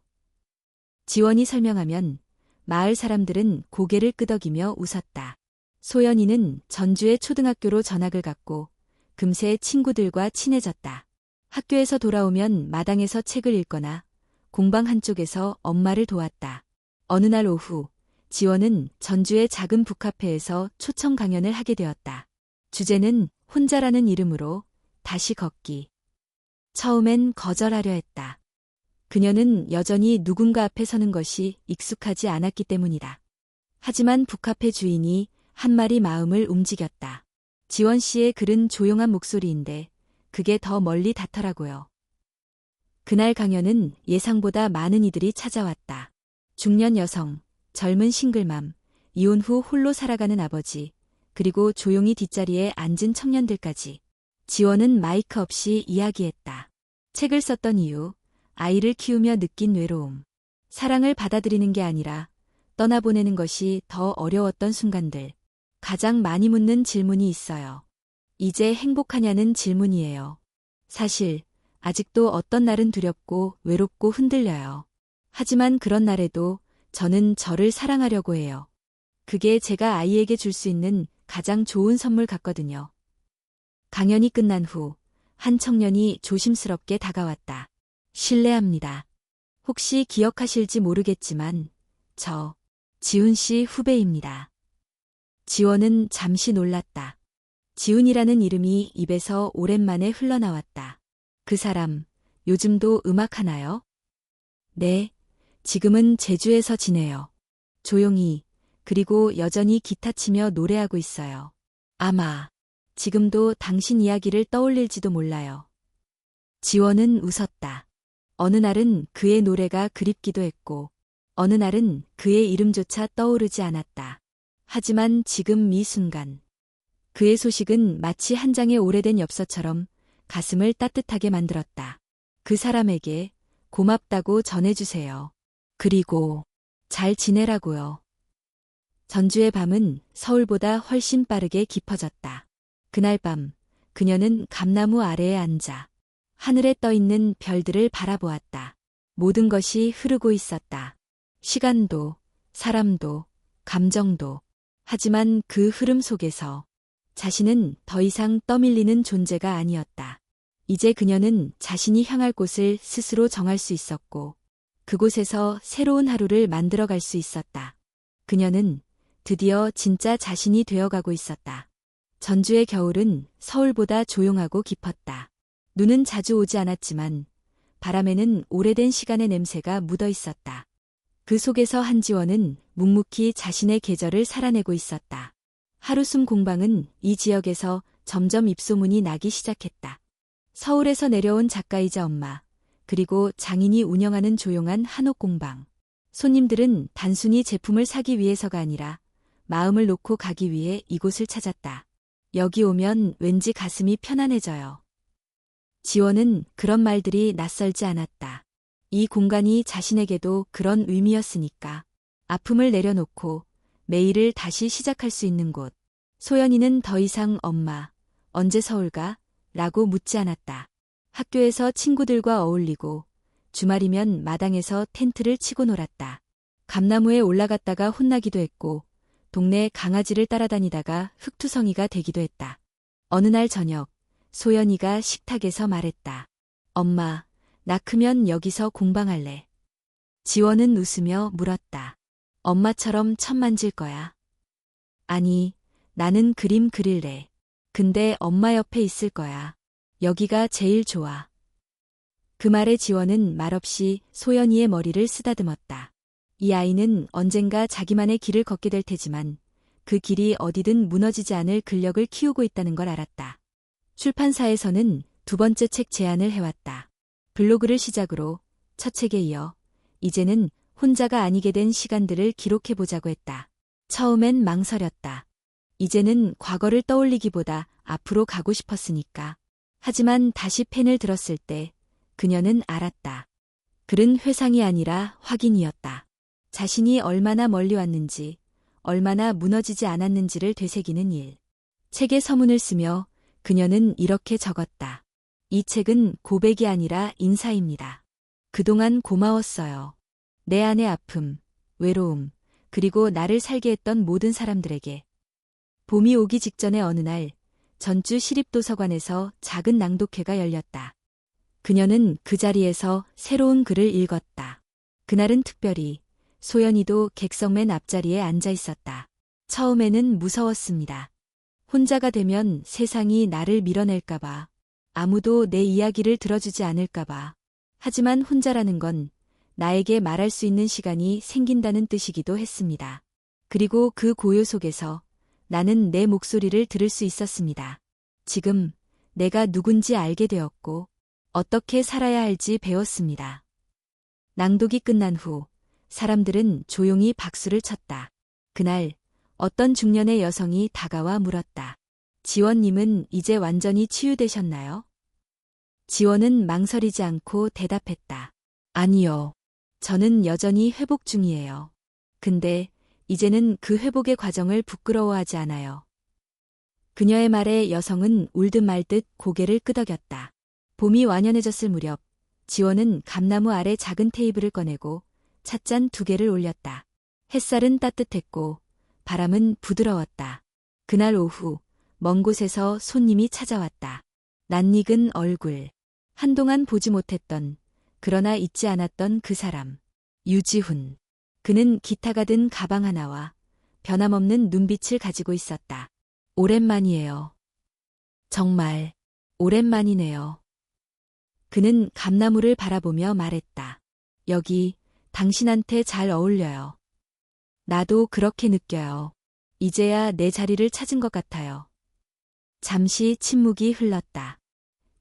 A: 지원이 설명하면 마을 사람들은 고개를 끄덕이며 웃었다. 소연이는 전주의 초등학교로 전학을 갔고 금세 친구들과 친해졌다. 학교에서 돌아오면 마당에서 책을 읽거나 공방 한쪽에서 엄마를 도왔다. 어느 날 오후 지원은 전주의 작은 북카페에서 초청 강연을 하게 되었다. 주제는 혼자라는 이름으로 다시 걷기. 처음엔 거절하려 했다. 그녀는 여전히 누군가 앞에 서는 것이 익숙하지 않았기 때문이다. 하지만 북카페 주인이 한마리 마음을 움직였다. 지원 씨의 글은 조용한 목소리인데 그게 더 멀리 닿더라고요. 그날 강연은 예상보다 많은 이들이 찾아왔다. 중년 여성, 젊은 싱글맘, 이혼 후 홀로 살아가는 아버지, 그리고 조용히 뒷자리에 앉은 청년들까지. 지원은 마이크 없이 이야기했다. 책을 썼던 이유, 아이를 키우며 느낀 외로움, 사랑을 받아들이는 게 아니라 떠나보내는 것이 더 어려웠던 순간들. 가장 많이 묻는 질문이 있어요. 이제 행복하냐는 질문이에요. 사실 아직도 어떤 날은 두렵고 외롭고 흔들려요. 하지만 그런 날에도 저는 저를 사랑하려고 해요. 그게 제가 아이에게 줄 수 있는 가장 좋은 선물 같거든요. 강연이 끝난 후 한 청년이 조심스럽게 다가왔다. 실례합니다. 혹시 기억하실지 모르겠지만 저 지훈 씨 후배입니다. 지원은 잠시 놀랐다. 지훈이라는 이름이 입에서 오랜만에 흘러나왔다. 그 사람, 요즘도 음악하나요? 네, 지금은 제주에서 지내요. 조용히, 그리고 여전히 기타 치며 노래하고 있어요. 아마 지금도 당신 이야기를 떠올릴지도 몰라요. 지원은 웃었다. 어느 날은 그의 노래가 그립기도 했고, 어느 날은 그의 이름조차 떠오르지 않았다. 하지만 지금 이 순간, 그의 소식은 마치 한 장의 오래된 엽서처럼 가슴을 따뜻하게 만들었다. 그 사람에게 고맙다고 전해주세요. 그리고 잘 지내라고요. 전주의 밤은 서울보다 훨씬 빠르게 깊어졌다. 그날 밤, 그녀는 감나무 아래에 앉아 하늘에 떠있는 별들을 바라보았다. 모든 것이 흐르고 있었다. 시간도, 사람도, 감정도. 하지만 그 흐름 속에서 자신은 더 이상 떠밀리는 존재가 아니었다. 이제 그녀는 자신이 향할 곳을 스스로 정할 수 있었고, 그곳에서 새로운 하루를 만들어갈 수 있었다. 그녀는 드디어 진짜 자신이 되어가고 있었다. 전주의 겨울은 서울보다 조용하고 깊었다. 눈은 자주 오지 않았지만 바람에는 오래된 시간의 냄새가 묻어 있었다. 그 속에서 한지원은 묵묵히 자신의 계절을 살아내고 있었다. 하루숨 공방은 이 지역에서 점점 입소문이 나기 시작했다. 서울에서 내려온 작가이자 엄마, 그리고 장인이 운영하는 조용한 한옥 공방. 손님들은 단순히 제품을 사기 위해서가 아니라 마음을 놓고 가기 위해 이곳을 찾았다. 여기 오면 왠지 가슴이 편안해져요. 지원은 그런 말들이 낯설지 않았다. 이 공간이 자신에게도 그런 의미였으니까. 아픔을 내려놓고 매일을 다시 시작할 수 있는 곳. 소연이는 더 이상 엄마, 언제 서울 가? 라고 묻지 않았다. 학교에서 친구들과 어울리고 주말이면 마당에서 텐트를 치고 놀았다. 감나무에 올라갔다가 혼나기도 했고 동네 강아지를 따라다니다가 흙투성이가 되기도 했다. 어느 날 저녁 소연이가 식탁에서 말했다. 엄마, 나 크면 여기서 공방할래. 지원은 웃으며 물었다. 엄마처럼 천 만질 거야. 아니, 나는 그림 그릴래. 근데 엄마 옆에 있을 거야. 여기가 제일 좋아. 그 말에 지원은 말없이 소연이의 머리를 쓰다듬었다. 이 아이는 언젠가 자기만의 길을 걷게 될 테지만 그 길이 어디든 무너지지 않을 근력을 키우고 있다는 걸 알았다. 출판사에서는 두 번째 책 제안을 해왔다. 블로그를 시작으로 첫 책에 이어 이제는 혼자가 아니게 된 시간들을 기록해보자고 했다. 처음엔 망설였다. 이제는 과거를 떠올리기보다 앞으로 가고 싶었으니까. 하지만 다시 펜을 들었을 때 그녀는 알았다. 글은 회상이 아니라 확인이었다. 자신이 얼마나 멀리 왔는지, 얼마나 무너지지 않았는지를 되새기는 일. 책에 서문을 쓰며 그녀는 이렇게 적었다. 이 책은 고백이 아니라 인사입니다. 그동안 고마웠어요. 내 안의 아픔, 외로움, 그리고 나를 살게 했던 모든 사람들에게. 봄이 오기 직전의 어느 날, 전주 시립도서관에서 작은 낭독회가 열렸다. 그녀는 그 자리에서 새로운 글을 읽었다. 그날은 특별히 소연이도 객석 맨 앞자리에 앉아 있었다. 처음에는 무서웠습니다. 혼자가 되면 세상이 나를 밀어낼까봐, 아무도 내 이야기를 들어주지 않을까봐. 하지만 혼자라는 건 나에게 말할 수 있는 시간이 생긴다는 뜻이기도 했습니다. 그리고 그 고요 속에서 나는 내 목소리를 들을 수 있었습니다. 지금 내가 누군지 알게 되었고 어떻게 살아야 할지 배웠습니다. 낭독이 끝난 후 사람들은 조용히 박수를 쳤다. 그날 어떤 중년의 여성이 다가와 물었다. 지원님은 이제 완전히 치유되셨나요? 지원은 망설이지 않고 대답했다. 아니요. 저는 여전히 회복 중이에요. 근데 이제는 그 회복의 과정을 부끄러워하지 않아요. 그녀의 말에 여성은 울듯 말듯 고개를 끄덕였다. 봄이 완연해졌을 무렵 지원은 감나무 아래 작은 테이블을 꺼내고 찻잔 2개를 올렸다. 햇살은 따뜻했고 바람은 부드러웠다. 그날 오후 먼 곳에서 손님이 찾아왔다. 낯익은 얼굴. 한동안 보지 못했던 그러나 잊지 않았던 그 사람. 유지훈. 그는 기타가 든 가방 하나와 변함없는 눈빛을 가지고 있었다. 오랜만이에요. 정말 오랜만이네요. 그는 감나무를 바라보며 말했다. 여기 당신한테 잘 어울려요. 나도 그렇게 느껴요. 이제야 내 자리를 찾은 것 같아요. 잠시 침묵이 흘렀다.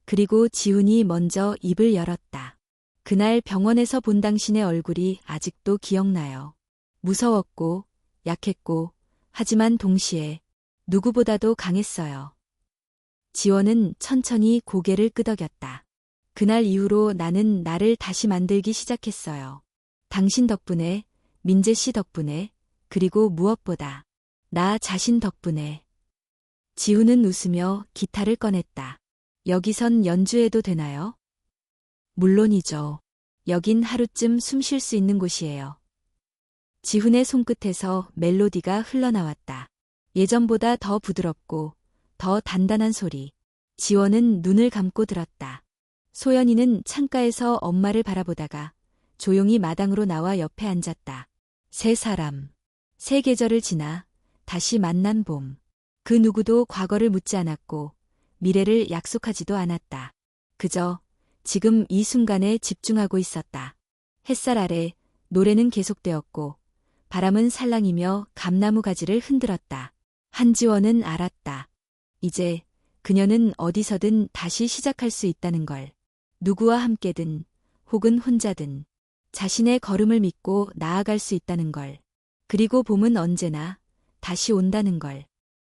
A: 그리고 지훈이 먼저 입을 열었다. 그날 병원에서 본 당신의 얼굴이 아직도 기억나요. 무서웠고 약했고 하지만 동시에 누구보다도 강했어요. 지원은 천천히 고개를 끄덕였다. 그날 이후로 나는 나를 다시 만들기 시작했어요. 당신 덕분에, 민재 씨 덕분에, 그리고 무엇보다 나 자신 덕분에. 지훈은 웃으며 기타를 꺼냈다. 여기선 연주해도 되나요? 물론이죠. 여긴 하루쯤 숨 쉴 수 있는 곳이에요. 지훈의 손끝에서 멜로디가 흘러나왔다. 예전보다 더 부드럽고 더 단단한 소리. 지원은 눈을 감고 들었다. 소연이는 창가에서 엄마를 바라보다가 조용히 마당으로 나와 옆에 앉았다. 세 사람. 세 계절을 지나 다시 만난 봄. 그 누구도 과거를 묻지 않았고 미래를 약속하지도 않았다. 그저 지금 이 순간에 집중하고 있었다. 햇살 아래 노래는 계속되었고 바람은 살랑이며 감나무 가지를 흔들었다. 한지원은 알았다. 이제 그녀는 어디서든 다시 시작할 수 있다는 걸. 누구와 함께든 혹은 혼자든 자신의 걸음을 믿고 나아갈 수 있다는 걸. 그리고 봄은 언제나 다시 온다는 걸.